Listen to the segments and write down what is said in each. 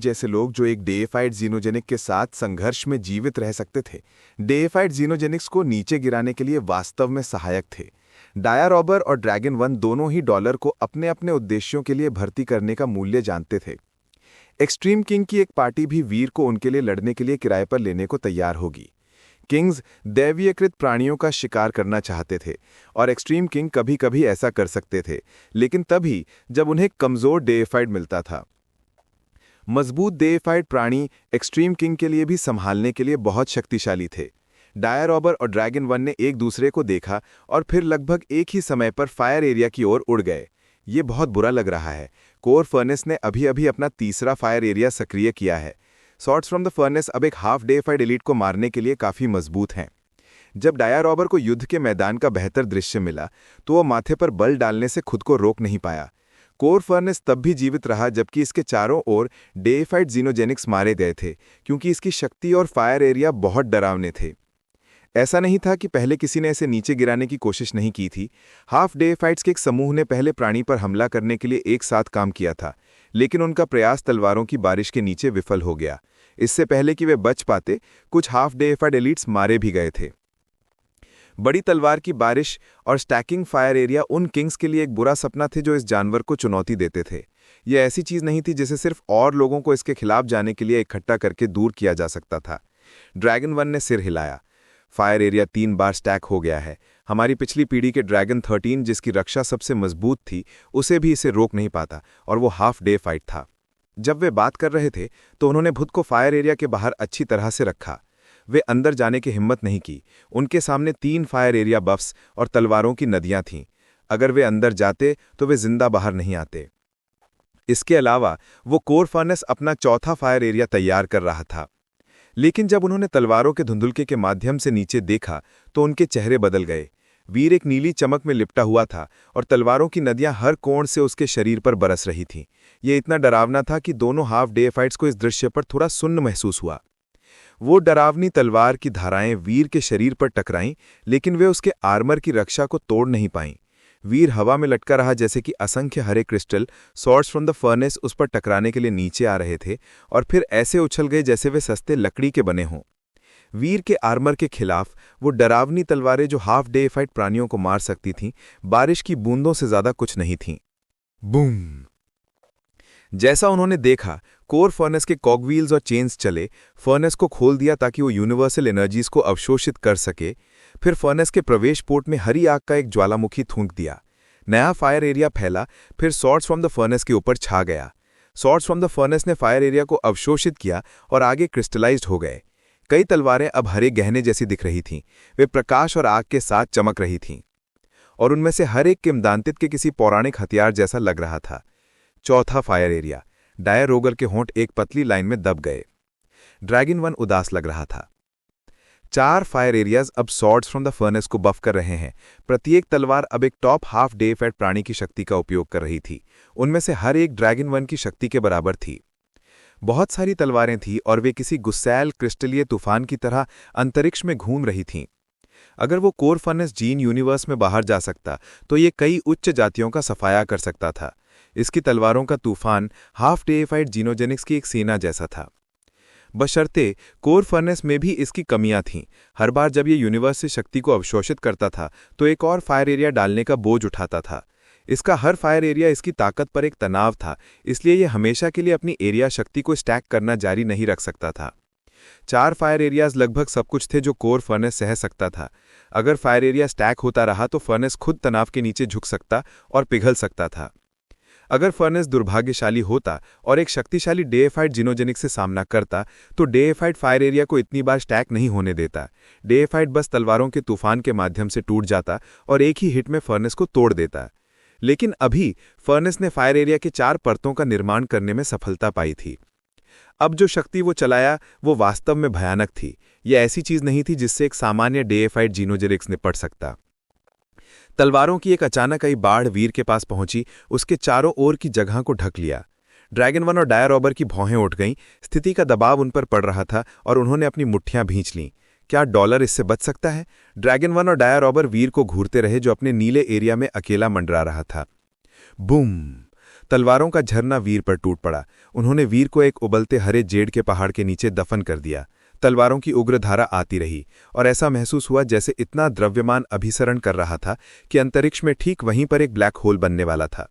जैसे लोग जो एक डेइफाइड जीनोजेनिक के साथ संघर्ष में जीवित रह सकते थे, डेइफाइड जीनोजेनिक्स को नीचे गिराने के लिए वास्तव में सहायक थे। डाया रॉबर और ड्रैगन वन दोनों ही डॉलर को अपने अपने उद्देश्यों के लिए भर्ती करने का मूल्य जानते थे। एक्सट्रीम किंग की एक पार्टी भी वीर को उनके लिए लड़ने के लिए किराए पर लेने को तैयार होगी। किंग्स दैवीयकृत प्राणियों का शिकार करना चाहते थे और एक्सट्रीम किंग कभी कभी ऐसा कर सकते थे, लेकिन तभी जब उन्हें कमजोर डेइफाइड मिलता था। मजबूत डेइफाइड प्राणी एक्सट्रीम किंग के लिए भी संभालने के लिए बहुत शक्तिशाली थे। डाया रॉबर और ड्रैगन वन ने एक दूसरे को देखा और फिर लगभग एक ही समय पर फायर एरिया की ओर उड़ गए। ये बहुत बुरा लग रहा है। कोर फर्नेस ने अभी अभी अपना तीसरा फायर एरिया सक्रिय किया है। शॉट्स फ्रॉम द फर्नेस अब एक हाफ डेइफाइड एलीट को मारने के लिए काफी मजबूत हैं। जब डाया रॉबर को युद्ध के मैदान का बेहतर दृश्य मिला तो वो माथे पर बल डालने से खुद को रोक नहीं पाया। कोर फर्नेस तब भी जीवित रहा जबकि इसके चारों ओर डेइफाइड जीनोजेनिक्स मारे गए थे, क्योंकि इसकी शक्ति और फायर एरिया बहुत डरावने थे। ऐसा नहीं था कि पहले किसी ने इसे नीचे गिराने की कोशिश नहीं की थी। हाफ डेइफाइड्स के एक समूह ने पहले प्राणी पर हमला करने के लिए एक साथ काम किया था, लेकिन उनका प्रयास तलवारों की बारिश के नीचे विफल हो गया। इससे पहले कि वे बच पाते, कुछ हाफ डेइफाइड एलीट्स मारे भी गए थे। बड़ी तलवार की बारिश और स्टैकिंग फायर एरिया उन किंग्स के लिए एक बुरा सपना थे जो इस जानवर को चुनौती देते थे। यह ऐसी चीज नहीं थी जिसे सिर्फ और लोगों को इसके खिलाफ जाने के लिए इकट्ठा करके दूर किया जा सकता था। ड्रैगन वन ने सिर हिलाया। फायर एरिया 3 बार स्टैक हो गया है। हमारी पिछली पीढ़ी के ड्रैगन 13, जिसकी रक्षा सबसे मजबूत थी, उसे भी इसे रोक नहीं पाता, और वो हाफ डेइफाइड था। जब वे बात कर रहे थे तो उन्होंने खुद को फायर एरिया के बाहर अच्छी तरह से रखा। वे अंदर जाने की हिम्मत नहीं की। उनके सामने 3 फायर एरिया बफ्स और तलवारों की नदियां थीं। अगर वे अंदर जाते तो वे जिंदा बाहर नहीं आते। इसके अलावा वो कोर फर्नेस अपना चौथा फायर एरिया तैयार कर रहा था। लेकिन जब उन्होंने तलवारों के धुंधुलके के माध्यम से नीचे देखा तो उनके चेहरे बदल गए। वीर एक नीली चमक में लिपटा हुआ था और तलवारों की नदियां हर कोण से उसके शरीर पर बरस रही थीं। यह इतना डरावना था कि दोनों हाफ डेइफाइड्स को इस दृश्य पर थोड़ा सुन्न महसूस हुआ। वो डरावनी तलवार की धाराएं वीर के शरीर पर टकराईं, लेकिन वे उसके आर्मर की रक्षा को तोड़ नहीं पाईं। वीर हवा में लटका रहा जैसे कि असंख्य हरे crystal swords from the furnace उस पर टकराने के लिए नीचे आ रहे थे और फिर ऐसे उछल गए जैसे वे सस्ते लकड़ी के बने हों। वीर के आर्मर के खिलाफ वो डरावनी तलवारें जो हाफ डेइफाइड प्राणियों को मार सकती थीं, बारिश की बूंदों से ज्यादा कुछ नहीं थीं। बूम! जैसा उन्होंने देखा, कोर फर्नेस के कॉगव्हील्स और चेन्स चले, फर्नेस को खोल दिया ताकि वो यूनिवर्सल एनर्जीज को अवशोषित कर सके। फिर फर्नेस के प्रवेश पोर्ट में हरी आग का एक ज्वालामुखी थूक दिया। नया फायर एरिया फैला, फिर सॉर्ड्स फ्रॉम द फर्नेस के ऊपर छा गया। सॉर्ड्स फ्रॉम द फर्नेस ने फायर एरिया को अवशोषित किया और आगे क्रिस्टलाइज्ड हो गए। कई तलवारें अब हरे गहने जैसी दिख रही थीं। वे प्रकाश और आग के साथ चमक रही थीं, और उनमें से हर एक किंवदंती के किसी पौराणिक हथियार जैसा लग रहा था। चौथा फायर एरिया, डाया रोगर के होंठ एक पतली लाइन में दब गए। ड्रैगन वन उदास लग रहा था। 4 फायर एरियाज अब सॉर्ड्स फ्रॉम द फर्नेस को बफ कर रहे हैं। प्रत्येक तलवार अब एक टॉप हाफ डेइफाइड प्राणी की शक्ति का उपयोग कर रही थी। उनमें से हर एक ड्रैगन वन की शक्ति के बराबर थी। बहुत सारी तलवारें थीं और वे किसी गुस्सैल क्रिस्टलीय तूफान की तरह अंतरिक्ष में घूम रही थीं। अगर वो कोर फर्नेस जीन यूनिवर्स में बाहर जा सकता तो ये कई उच्च जातियों का सफाया कर सकता था। इसकी तलवारों का तूफान हाफ डेइफाइड जीनोजेनिक्स की एक सेना जैसा था। बशर्ते कोर फर्नेस में भी इसकी कमियां थीं। हर बार जब ये यूनिवर्स से शक्ति को अवशोषित करता था तो एक और फायर एरिया डालने का बोझ उठाता था। इसका हर फायर एरिया इसकी ताकत पर एक तनाव था, इसलिए यह हमेशा के लिए अपनी एरिया शक्ति को स्टैक करना जारी नहीं रख सकता था। 4 फायर एरियाज लगभग सब कुछ थे जो कोर फर्नेस सह सकता था। अगर फायर एरिया स्टैक होता रहा तो फर्नेस खुद तनाव के नीचे झुक सकता और पिघल सकता था। अगर फर्नेस दुर्भाग्यशाली होता और एक शक्तिशाली डेइफाइड जीनोजेनिक से सामना करता तो डेइफाइड फायर एरिया को इतनी बार स्टैक नहीं होने देता। डेइफाइड बस तलवारों के तूफान के माध्यम से टूट जाता और एक ही हिट में फर्नेस को तोड़ देता। लेकिन अभी फर्नेस ने फायर एरिया के 4 परतों का निर्माण करने में सफलता पाई थी। अब जो शक्ति वो चलाया वो वास्तव में भयानक थी। यह ऐसी चीज नहीं थी जिससे एक सामान्य डेइफाइड जीनोजेनिक्स निपट सकता। तलवारों की एक अचानक आई बाढ़ वीर के पास पहुंची, उसके चारों ओर की जगह को ढक लिया। ड्रैगन वन और डाया रॉबर की भौहें उठ गईं। स्थिति का दबाव उन पर पड़ रहा था और उन्होंने अपनी मुट्ठियां भींच लीं। क्या डॉलर इससे बच सकता है? ड्रैगन वन और डाया रॉबर वीर को घूरते रहे जो अपने नीले एरिया में अकेला मंडरा रहा था। बूम! तलवारों का झरना वीर पर टूट पड़ा। उन्होंने वीर को एक उबलते हरे जेड के पहाड़ के नीचे दफन कर दिया। तलवारों की उग्र धारा आती रही और ऐसा महसूस हुआ जैसे इतना द्रव्यमान अभिसरण कर रहा था कि अंतरिक्ष में ठीक वहीं पर एक ब्लैक होल बनने वाला था।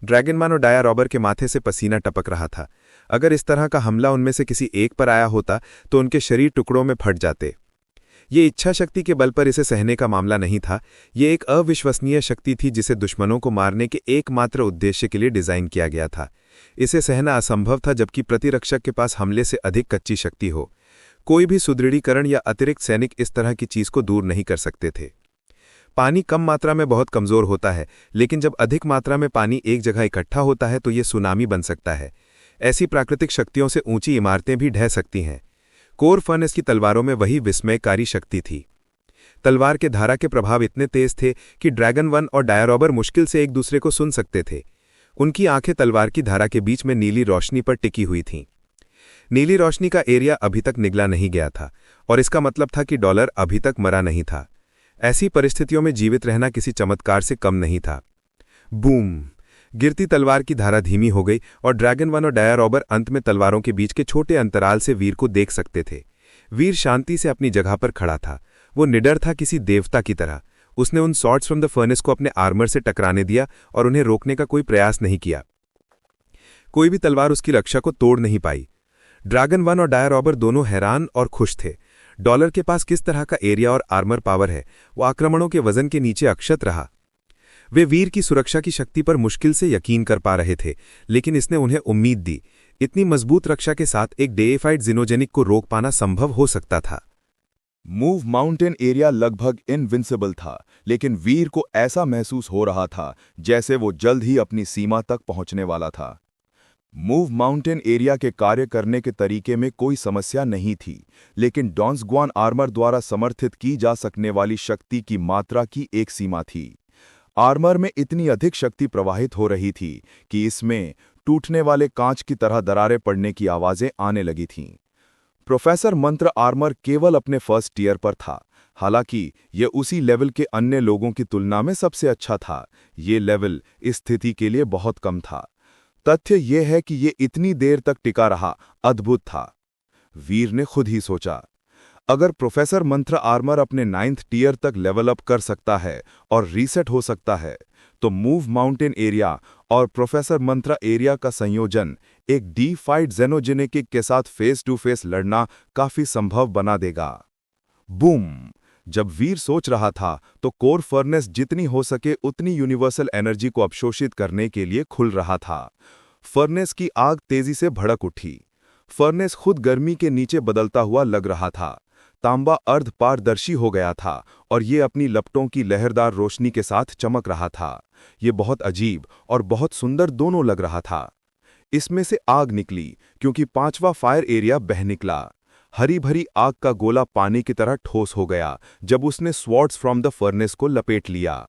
ड्रैगनमैन और डाया रॉबर के माथे से पसीना टपक रहा था। अगर इस तरह का हमला उनमें से किसी एक पर आया होता तो उनके शरीर टुकड़ों में फट जाते। ये इच्छा शक्ति के बल पर इसे सहने का मामला नहीं था। ये एक अविश्वसनीय शक्ति थी जिसे दुश्मनों को मारने के एकमात्र उद्देश्य के लिए डिजाइन किया गया था। इसे सहना असंभव था जबकि प्रतिरक्षक के पास हमले से अधिक कच्ची शक्ति हो। कोई भी सुदृढ़ीकरण या अतिरिक्त सैनिक इस तरह की चीज को दूर नहीं कर सकते थे। पानी कम मात्रा में बहुत कमजोर होता है, लेकिन जब अधिक मात्रा में पानी एक जगह इकट्ठा होता है तो ये सुनामी बन सकता है। ऐसी प्राकृतिक शक्तियों से ऊंची इमारतें भी ढह सकती हैं। कोर फर्नेस की तलवारों में वही विस्मयकारी शक्ति थी। तलवार के धारा के प्रभाव इतने तेज थे कि ड्रैगन वन और डाया रॉबर मुश्किल से एक दूसरे को सुन सकते थे। उनकी आंखें तलवार की धारा के बीच में नीली रोशनी पर टिकी हुई थीं। नीली रोशनी का एरिया अभी तक निगला नहीं गया था और इसका मतलब था कि डॉलर अभी तक मरा नहीं था। ऐसी परिस्थितियों में जीवित रहना किसी चमत्कार से कम नहीं था। बूम! गिरती तलवार की धारा धीमी हो गई और ड्रैगन वन और डाया रॉबर अंत में तलवारों के बीच के छोटे अंतराल से वीर को देख सकते थे। वीर शांति से अपनी जगह पर खड़ा था। वो निडर था, किसी देवता की तरह। उसने उन सॉर्ड्स फ्रॉम द फर्नेस को अपने आर्मर से टकराने दिया और उन्हें रोकने का कोई प्रयास नहीं किया। कोई भी तलवार उसकी रक्षा को तोड़ नहीं पाई। ड्रैगन वन और डाया रॉबर दोनों हैरान और खुश थे। डॉलर के पास किस तरह का एरिया और आर्मर पावर है, वो आक्रमणों के वजन के नीचे अक्षत रहा। वे वीर की सुरक्षा की शक्ति पर मुश्किल से यकीन कर पा रहे थे, लेकिन इसने उन्हें उम्मीद दी। इतनी मजबूत रक्षा के साथ एक डेइफाइड जीनोजेनिक को रोक पाना संभव हो सकता था। मूव माउंटेन एरिया लगभग इनविंसिबल था, लेकिन वीर को ऐसा महसूस हो रहा था जैसे वो जल्द ही अपनी सीमा तक पहुंचने वाला था। मूव माउंटेन एरिया के कार्य करने के तरीके में कोई समस्या नहीं थी, लेकिन डॉन्सग्वान आर्मर द्वारा समर्थित की जा सकने वाली शक्ति की मात्रा की एक सीमा थी। आर्मर में इतनी अधिक शक्ति प्रवाहित हो रही थी कि इसमें टूटने वाले कांच की तरह दरारें पड़ने की आवाजें आने लगी थीं। प्रोफेसर मंत्र आर्मर केवल अपने फर्स्ट टियर पर था, हालांकि यह उसी लेवल के अन्य लोगों की तुलना में सबसे अच्छा था। ये लेवल इस स्थिति के लिए बहुत कम था। तथ्य यह है कि ये इतनी देर तक टिका रहा अद्भुत था। वीर ने खुद ही सोचा, अगर प्रोफेसर मंत्र आर्मर अपने 9th टियर तक लेवल अप कर सकता है और रीसेट हो सकता है, तो मूव माउंटेन एरिया और प्रोफेसर मंत्र एरिया का संयोजन एक डीफाइड जेनोजेनेटिक के साथ फेस टू फेस लड़ना काफी संभव बना देगा। बूम! जब वीर सोच रहा था तो कोर फर्नेस जितनी हो सके उतनी यूनिवर्सल एनर्जी को अवशोषित करने के लिए खुल रहा था। फर्नेस की आग तेजी से भड़क उठी। फर्नेस खुद गर्मी के नीचे बदलता हुआ लग रहा था। तांबा अर्ध पारदर्शी हो गया था और ये अपनी लपटों की लहरदार रोशनी के साथ चमक रहा था। ये बहुत अजीब और बहुत सुंदर दोनों लग रहा था। इसमें से आग निकली क्योंकि 5वां फायर एरिया बह निकला। हरी भरी आग का गोला पानी की तरह ठोस हो गया जब उसने स्वॉर्ड्स फ्रॉम द फर्नेस को लपेट लिया।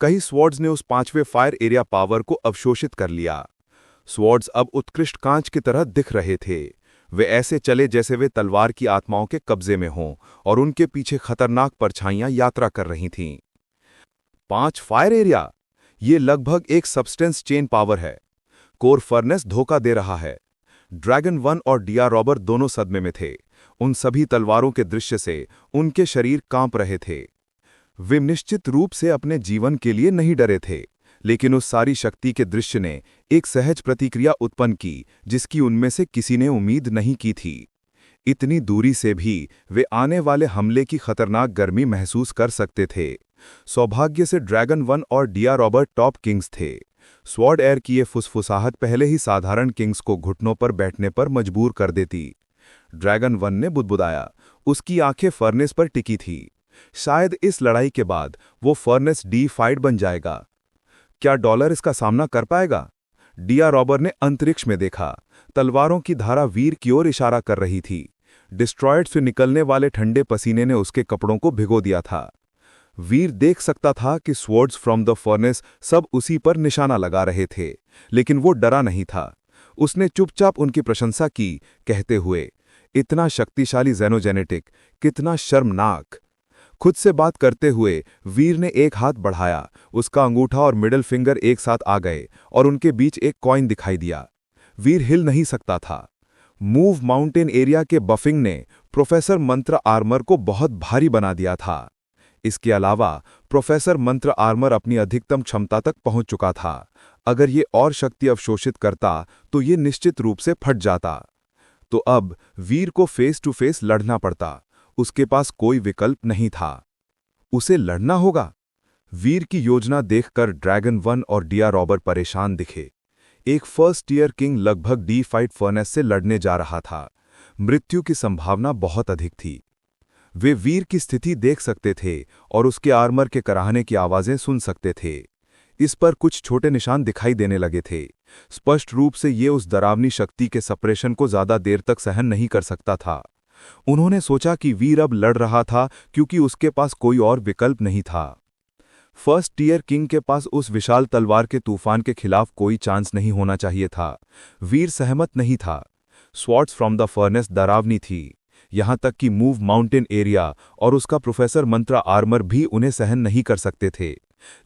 कई स्वॉर्ड्स ने उस 5वें फायर एरिया पावर को अवशोषित कर लिया। स्वॉर्ड्स अब उत्कृष्ट कांच की तरह दिख रहे थे। वे ऐसे चले जैसे वे तलवार की आत्माओं के कब्जे में हों और उनके पीछे खतरनाक परछाइयां यात्रा कर रही थीं। 5 फायर एरिया, ये लगभग एक सब्सटेंस चेन पावर है। कोर फर्नेस धोखा दे रहा है। ड्रैगन वन और डिया रॉबर दोनों सदमे में थे। उन सभी तलवारों के दृश्य से उनके शरीर कांप रहे थे। वे निश्चित रूप से अपने जीवन के लिए नहीं डरे थे, लेकिन उस सारी शक्ति के दृश्य ने एक सहज प्रतिक्रिया उत्पन्न की जिसकी उनमें से किसी ने उम्मीद नहीं की थी। इतनी दूरी से भी वे आने वाले हमले की खतरनाक गर्मी महसूस कर सकते थे। सौभाग्य से ड्रैगन वन और डिया रॉबर टॉप किंग्स थे। स्वॉर्ड एयर की ये फुसफुसाहट पहले ही साधारण किंग्स को घुटनों पर बैठने पर मजबूर कर देती। ड्रैगन वन ने बुदबुदाया। उसकी आंखें फर्नेस पर टिकी थी। शायद इस लड़ाई के बाद वो फर्नेस डीफाइड बन जाएगा। क्या डॉलर इसका सामना कर पाएगा? डिया रॉबर ने अंतरिक्ष में देखा। तलवारों की धारा वीर की ओर इशारा कर रही थी। डिस्ट्रॉयड से निकलने वाले ठंडे पसीने ने उसके कपड़ों को भिगो दिया था। वीर देख सकता था कि स्वॉर्ड्स फ्रॉम द फर्नेस सब उसी पर निशाना लगा रहे थे, लेकिन वो डरा नहीं था। उसने चुपचाप उनकी प्रशंसा की, कहते हुए, इतना शक्तिशाली जेनोजेनेटिक, कितना शर्मनाक। खुद से बात करते हुए वीर ने एक हाथ बढ़ाया। उसका अंगूठा और मिडिल फिंगर एक साथ आ गए और उनके बीच एक कॉइन दिखाई दिया। वीर हिल नहीं सकता था। मूव माउंटेन एरिया के बफिंग ने प्रोफेसर मंत्र आर्मर को बहुत भारी बना दिया था। इसके अलावा प्रोफेसर मंत्र आर्मर अपनी अधिकतम क्षमता तक पहुंच चुका था। अगर ये और शक्ति अवशोषित करता तो ये निश्चित रूप से फट जाता। तो अब वीर को फेस टू फेस लड़ना पड़ता। उसके पास कोई विकल्प नहीं था। उसे लड़ना होगा। वीर की योजना देखकर ड्रैगन 1 और डिया रॉबर परेशान दिखे। एक फर्स्ट ईयर किंग लगभग डी फाइट फर्नेस से लड़ने जा रहा था। मृत्यु की संभावना बहुत अधिक थी। वे वीर की स्थिति देख सकते थे और उसके आर्मर के कराहने की आवाजें सुन सकते थे। इस पर कुछ छोटे निशान दिखाई देने लगे थे। स्पष्ट रूप से ये उस डरावनी शक्ति के सप्रेशन को ज्यादा देर तक सहन नहीं कर सकता था। उन्होंने सोचा कि वीर अब लड़ रहा था क्योंकि उसके पास कोई और विकल्प नहीं था। फर्स्ट टीयर किंग के पास उस विशाल तलवार के तूफान के खिलाफ कोई चांस नहीं होना चाहिए था। वीर सहमत नहीं था। स्वॉर्ड्स फ्रॉम द फर्नेस डरावनी थी। यहां तक कि मूव माउंटेन एरिया और उसका प्रोफेसर मंत्र आर्मर भी उन्हें सहन नहीं कर सकते थे।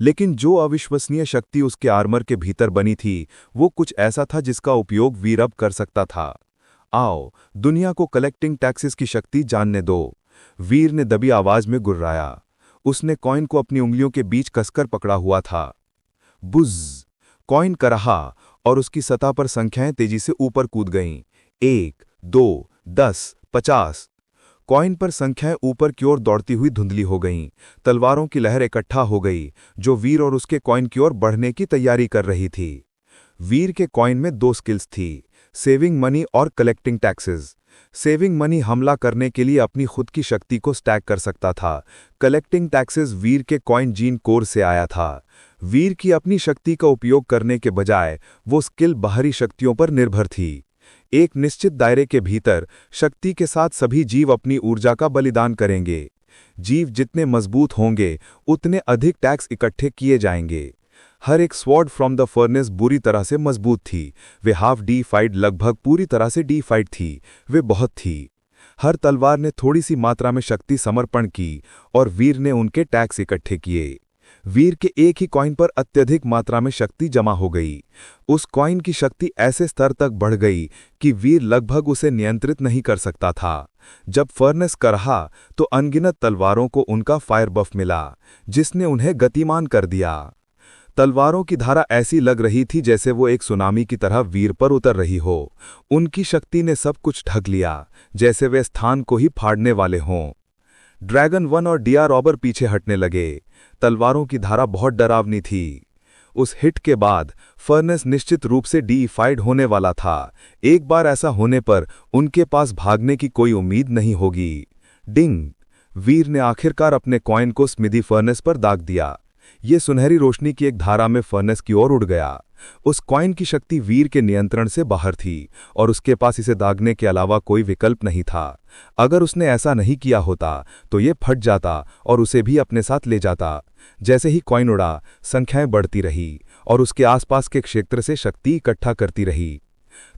लेकिन जो अविश्वसनीय शक्ति उसके आर्मर के भीतर बनी थी, वो कुछ ऐसा था जिसका उपयोग वीर अब कर सकता था। आओ, दुनिया को कलेक्टिंग टैक्सेस की शक्ति जानने दो। वीर ने दबी आवाज में गुर्राया। उसने कॉइन को अपनी उंगलियों के बीच कसकर पकड़ा हुआ था। बुज़! कॉइन करहा और उसकी सतह पर संख्याएं तेजी से ऊपर कूद गईं। 1, 2, 10, 50। कॉइन पर संख्याएं ऊपर की ओर दौड़ती हुई धुंधली हो गईं। तलवारों की लहर इकट्ठा हो गई जो वीर और उसके कॉइन की ओर बढ़ने की तैयारी कर रही थी। वीर के कॉइन में 2 स्किल्स थी, सेविंग मनी और कलेक्टिंग टैक्सेस। सेविंग मनी हमला करने के लिए अपनी खुद की शक्ति को स्टैक कर सकता था। कलेक्टिंग टैक्सेस वीर के कॉइन जीन कोर से आया था। वीर की अपनी शक्ति का उपयोग करने के बजाय वो स्किल बाहरी शक्तियों पर निर्भर थी। एक निश्चित दायरे के भीतर शक्ति के साथ सभी जीव अपनी ऊर्जा का बलिदान करेंगे। जीव जितने मजबूत होंगे उतने अधिक टैक्स इकट्ठे किए जाएंगे। हर एक स्वॉर्ड फ्रॉम द फर्नेस बुरी तरह से मजबूत थी। वे हाफ डी फाइट लगभग पूरी तरह से डी फाइट थी। वे बहुत थी। हर तलवार ने थोड़ी सी मात्रा में शक्ति समर्पण की और वीर ने उनके टैक्स इकट्ठे किए। वीर के एक ही कॉइन पर अत्यधिक मात्रा में शक्ति जमा हो गई। उस कॉइन की शक्ति ऐसे स्तर तक बढ़ गई कि वीर लगभग उसे नियंत्रित नहीं कर सकता था। जब फर्नेस करहा तो अनगिनत तलवारों को उनका फायर बफ मिला, जिसने उन्हें गतिमान कर दिया। तलवारों की धारा ऐसी लग रही थी जैसे वो एक सुनामी की तरह वीर पर उतर रही हो। उनकी शक्ति ने सब कुछ ढक लिया, जैसे वे स्थान को ही फाड़ने वाले हों। ड्रैगन 1 और डिया रॉबर पीछे हटने लगे। तलवारों की धारा बहुत डरावनी थी। उस हिट के बाद फर्नेस निश्चित रूप से डी-फाइड होने वाला था। एक बार ऐसा होने पर उनके पास भागने की कोई उम्मीद नहीं होगी। डिंग! वीर ने आखिरकार अपने कॉइन को स्मिदी फर्नेस पर दाग दिया। ये सुनहरी रोशनी की एक धारा में फर्नेस की ओर उड़ गया। उस कॉइन की शक्ति वीर के नियंत्रण से बाहर थी और उसके पास इसे दागने के अलावा कोई विकल्प नहीं था। अगर उसने ऐसा नहीं किया होता तो ये फट जाता और उसे भी अपने साथ ले जाता। जैसे ही कॉइन उड़ा, संख्याएं बढ़ती रही और उसके आसपास के क्षेत्र से शक्ति इकट्ठा करती रही।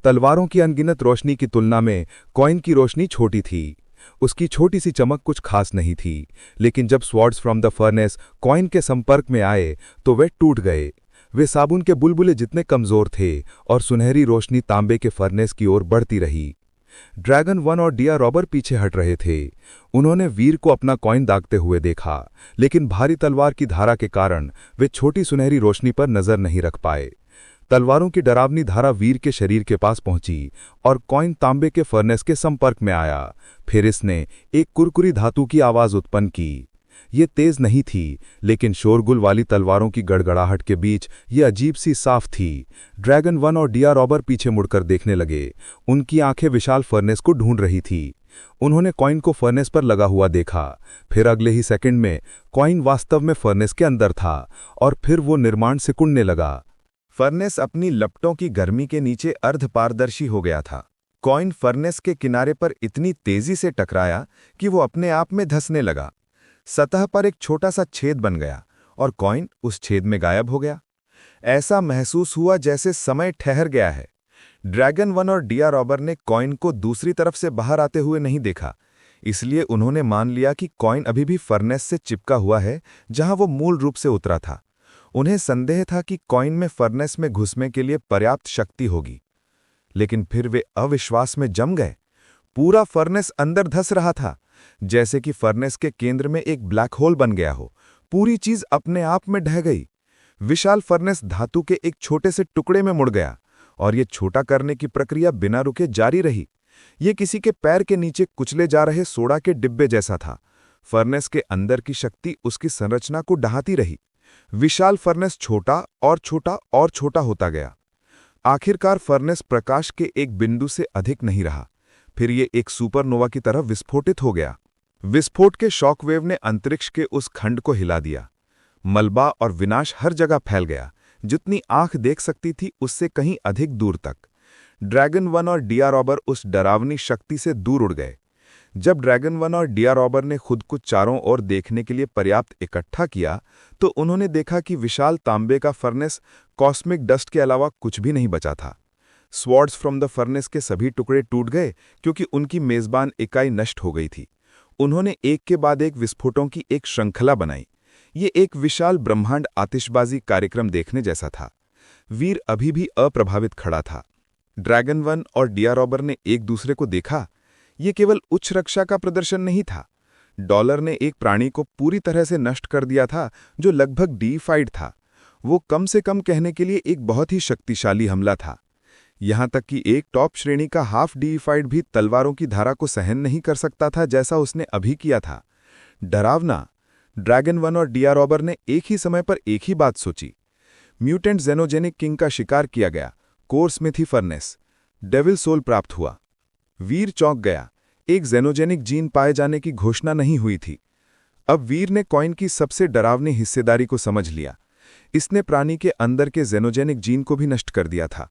तलवारों की अनगिनत रोशनी की तुलना में कॉइन की रोशनी छोटी थी। उसकी छोटी सी चमक कुछ खास नहीं थी, लेकिन जब swords from the furnace coin के संपर्क में आए तो वे टूट गए। वे साबुन के बुलबुले जितने कमजोर थे और सुनहरी रोशनी तांबे के फर्नेस की ओर बढ़ती रही। ड्रैगन 1 और डिया रॉबर पीछे हट रहे थे। उन्होंने वीर को अपना कॉइन दागते हुए देखा, लेकिन भारी तलवार की धारा के कारण वे छोटी सुनहरी रोशनी पर नजर नहीं रख पाए। तलवारों की डरावनी धारा वीर के शरीर के पास पहुंची और कॉइन तांबे के फर्नेस के संपर्क में आया। फिर इसने एक कुरकुरी धातु की आवाज उत्पन्न की। ये तेज नहीं थी, लेकिन शोरगुल वाली तलवारों की गड़गड़ाहट के बीच ये अजीब सी साफ थी। ड्रैगन 1 और डिया रॉबर पीछे मुड़कर देखने लगे। उनकी आंखें विशाल फर्नेस को ढूंढ रही थी। उन्होंने कॉइन को फर्नेस पर लगा हुआ देखा। फिर अगले ही सेकंड में कॉइन वास्तव में फर्नेस के अंदर था और फिर वो निर्माण सिकुड़ने लगा। फर्नेस अपनी लपटों की गर्मी के नीचे अर्धपारदर्शी हो गया था। कॉइन फर्नेस के किनारे पर इतनी तेजी से टकराया कि वो अपने आप में धंसने लगा। सतह पर एक छोटा सा छेद बन गया और कॉइन उस छेद में गायब हो गया। ऐसा महसूस हुआ जैसे समय ठहर गया है। ड्रैगन 1 और डिया रॉबर ने कॉइन को दूसरी तरफ से बाहर आते हुए नहीं देखा। इसलिए उन्होंने मान लिया कि कॉइन अभी भी फर्नेस से चिपका हुआ है जहां वो मूल रूप से उतरा था। उन्हें संदेह था कि कॉइन में फर्नेस में घुसने के लिए पर्याप्त शक्ति होगी, लेकिन फिर वे अविश्वास में जम गए। पूरा फर्नेस अंदर धंस रहा था, जैसे कि फर्नेस के केंद्र में एक ब्लैक होल बन गया हो। पूरी चीज अपने आप में ढह गई। विशाल फर्नेस धातु के एक छोटे से टुकड़े में मुड़ गया और ये छोटा करने की प्रक्रिया बिना रुके जारी रही। ये किसी के पैर के नीचे कुचले जा रहे सोडा के डिब्बे जैसा था। फर्नेस के अंदर की शक्ति उसकी संरचना को डहाती रही। विशाल फर्नेस छोटा और छोटा और छोटा होता गया। आखिरकार फर्नेस प्रकाश के एक बिंदु से अधिक नहीं रहा। फिर ये एक सुपरनोवा की तरह विस्फोटित हो गया। विस्फोट के शॉकवेव ने अंतरिक्ष के उस खंड को हिला दिया। मलबा और विनाश हर जगह फैल गया। जितनी आंख देख सकती थी उससे कहीं अधिक दूर तक। ड्रैगन 1 और डिया रॉबर उस डरावनी शक्ति से दूर उड़ गए। जब ड्रैगन 1 और डिया रॉबर ने खुद को चारों ओर देखने के लिए पर्याप्त इकट्ठा किया तो उन्होंने देखा कि विशाल तांबे का फर्नेस कॉस्मिक डस्ट के अलावा कुछ भी नहीं बचा था। स्वॉर्ड्स फ्रॉम द फर्नेस के सभी टुकड़े टूट गए क्योंकि उनकी मेजबान इकाई नष्ट हो गई थी। उन्होंने एक के बाद एक विस्फोटों की एक श्रृंखला बनाई। ये एक विशाल ब्रह्मांड आतिशबाजी कार्यक्रम देखने जैसा था। वीर अभी भी अप्रभावित खड़ा था। ड्रैगन 1 और डिया रॉबर ने एक दूसरे को देखा। ये केवल उच्च रक्षा का प्रदर्शन नहीं था। डॉलर ने एक प्राणी को पूरी तरह से नष्ट कर दिया था जो लगभग डीफाइड था। वो कम से कम कहने के लिए एक बहुत ही शक्तिशाली हमला था। यहां तक कि एक टॉप श्रेणी का हाफ डीफाइड भी तलवारों की धारा को सहन नहीं कर सकता था जैसा उसने अभी किया था। डरावना। ड्रैगन 1 और डिया रॉबर ने एक ही समय पर एक ही बात सोची। म्यूटेंट जेनोजेनिक किंग का शिकार किया गया। Core smithy furnace. Devil soul प्राप्त हुआ। वीर चौंक गया। एक जेनोजेनिक जीन पाए जाने की घोषणा नहीं हुई थी। अब वीर ने कॉइन की सबसे डरावनी हिस्सेदारी को समझ लिया। इसने प्राणी के अंदर के जेनोजेनिक जीन को भी नष्ट कर दिया था।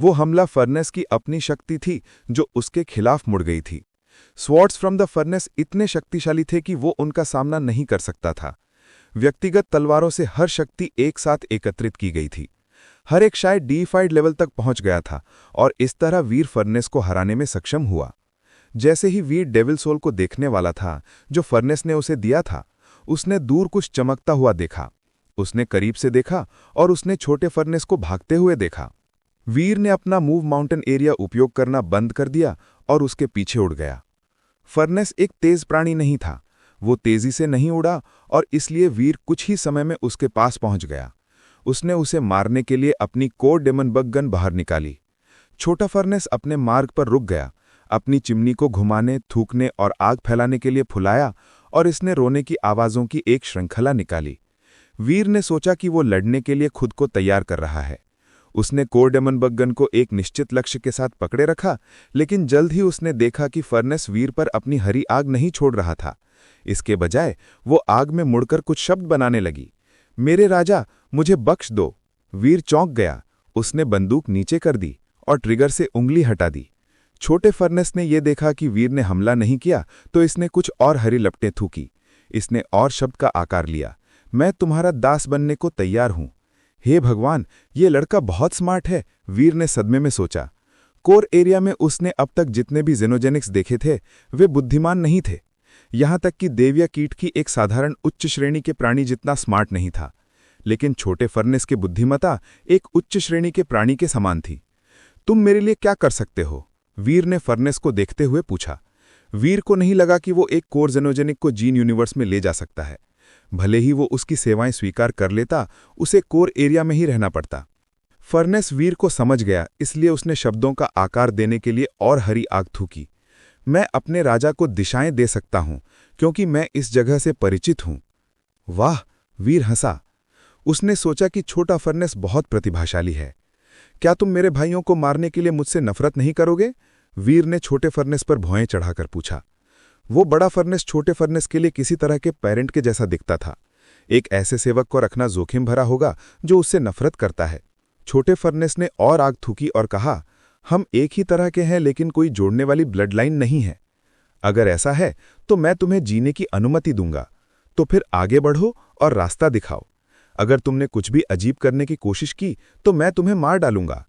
वो हमला फर्नेस की अपनी शक्ति थी जो उसके खिलाफ मुड़ गई थी। स्वॉर्ड्स फ्रॉम द फर्नेस इतने शक्तिशाली थे कि वो उनका सामना नहीं कर सकता था। व्यक्तिगत तलवारों से हर शक्ति एक साथ एकत्रित की गई थी। हर एक शायद डीफाइड लेवल तक पहुंच गया था और इस तरह वीर फर्नेस को हराने में सक्षम हुआ। जैसे ही वीर डेविल सोल को देखने वाला था जो फर्नेस ने उसे दिया था, उसने दूर कुछ चमकता हुआ देखा। उसने करीब से देखा और उसने छोटे फर्नेस को भागते हुए देखा। वीर ने अपना मूव माउंटेन एरिया उपयोग करना बंद कर दिया और उसके पीछे उड़ गया। फर्नेस एक तेज प्राणी नहीं था। वो तेजी से नहीं उड़ा और इसलिए वीर कुछ ही समय में उसके पास पहुंच गया। उसने उसे मारने के लिए अपनी कोर डेमन बग गन बाहर निकाली। छोटा फर्नेस अपने मार्ग पर रुक गया, अपनी चिमनी को घुमाने, थूकने और आग फैलाने के लिए फुलाया और इसने रोने की आवाज़ों की एक श्रृंखला निकाली। वीर ने सोचा कि वो लड़ने के लिए खुद को तैयार कर रहा है। उसने कोर डेमन बग गन को एक निश्चित लक्ष्य के साथ पकड़े रखा, लेकिन जल्द ही उसने देखा कि फर्नेस वीर पर अपनी हरी आग नहीं छोड़ रहा था। इसके बजाय वो आग में मुड़कर कुछ शब्द बनाने लगी। मेरे राजा, मुझे बख्श दो। वीर चौंक गया। उसने बंदूक नीचे कर दी और ट्रिगर से उंगली हटा दी। छोटे फर्नेस ने यह देखा कि वीर ने हमला नहीं किया तो इसने कुछ और हरी लपटें थूकी। इसने और शब्द का आकार लिया, मैं तुम्हारा दास बनने को तैयार हूं। हे भगवान, ये लड़का बहुत स्मार्ट है, वीर ने सदमे में सोचा। कोर एरिया में उसने अब तक जितने भी जेनोजेनिक्स देखे थे वे बुद्धिमान नहीं थे। यहां तक कि देविया कीट की एक साधारण उच्च श्रेणी के प्राणी जितना स्मार्ट नहीं था। लेकिन छोटे फर्नेस की बुद्धिमत्ता एक उच्च श्रेणी के प्राणी के समान थी। तुम मेरे लिए क्या कर सकते हो? वीर ने फर्नेस को देखते हुए पूछा। वीर को नहीं लगा कि वो एक कोर जेनोजेनिक को जीन यूनिवर्स में ले जा सकता है। भले ही वो उसकी सेवाएं स्वीकार कर लेता, उसे कोर एरिया में ही रहना पड़ता। फर्नेस वीर को समझ गया, इसलिए उसने शब्दों का आकार देने के लिए और हरी आग थूकी। मैं अपने राजा को दिशाएं दे सकता हूं क्योंकि मैं इस जगह से परिचित हूं। वाह, वीर हंसा। उसने सोचा कि छोटा फर्नेस बहुत प्रतिभाशाली है। क्या तुम मेरे भाइयों को मारने के लिए मुझसे नफरत नहीं करोगे? वीर ने छोटे फर्नेस पर भौएं चढ़ाकर पूछा। वो बड़ा फर्नेस छोटे फर्नेस के लिए किसी तरह के पेरेंट के जैसा दिखता था। एक ऐसे सेवक को रखना जोखिम भरा होगा जो उससे नफरत करता है। छोटे फर्नेस ने और आग थूकी और कहा, हम एक ही तरह के हैं लेकिन कोई जोड़ने वाली ब्लड लाइन नहीं है। अगर ऐसा है तो मैं तुम्हें जीने की अनुमति दूंगा। तो फिर आगे बढ़ो और रास्ता दिखाओ। अगर तुमने कुछ भी अजीब करने की कोशिश की तो मैं तुम्हें मार डालूंगा।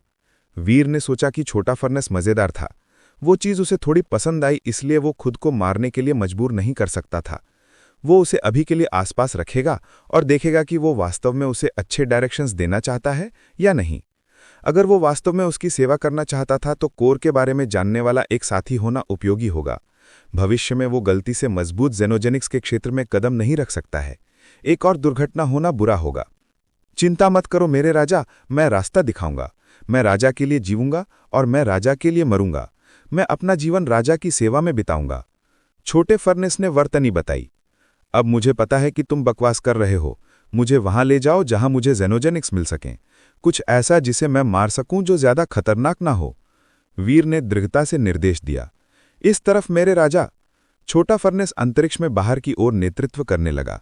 वीर ने सोचा कि छोटा फर्नेस मजेदार था। वो चीज़ उसे थोड़ी पसंद आई, इसलिए वो खुद को मारने के लिए मजबूर नहीं कर सकता था। वो उसे अभी के लिए आसपास रखेगा और देखेगा कि वो वास्तव में उसे अच्छे डायरेक्शंस देना चाहता है या नहीं। अगर वो वास्तव में उसकी सेवा करना चाहता था तो कोर के बारे में जानने वाला एक साथी होना उपयोगी होगा। भविष्य में वो गलती से मजबूत जेनोजेनिक्स के क्षेत्र में कदम नहीं रख सकता है। एक और दुर्घटना होना बुरा होगा। चिंता मत करो मेरे राजा, मैं रास्ता दिखाऊंगा। मैं राजा के लिए जीऊंगा और मैं राजा के लिए मरूंगा। मैं अपना जीवन राजा की सेवा में बिताऊंगा। छोटे फर्नेस ने वर्तनी बताई। अब मुझे पता है कि तुम बकवास कर रहे हो। मुझे वहां ले जाओ जहां मुझे जेनोजेनिक्स मिल सकें, कुछ ऐसा जिसे मैं मार सकूं जो ज्यादा खतरनाक ना हो। वीर ने दृढ़ता से निर्देश दिया। इस तरफ मेरे राजा। छोटा फर्नेस अंतरिक्ष में बाहर की ओर नेतृत्व करने लगा।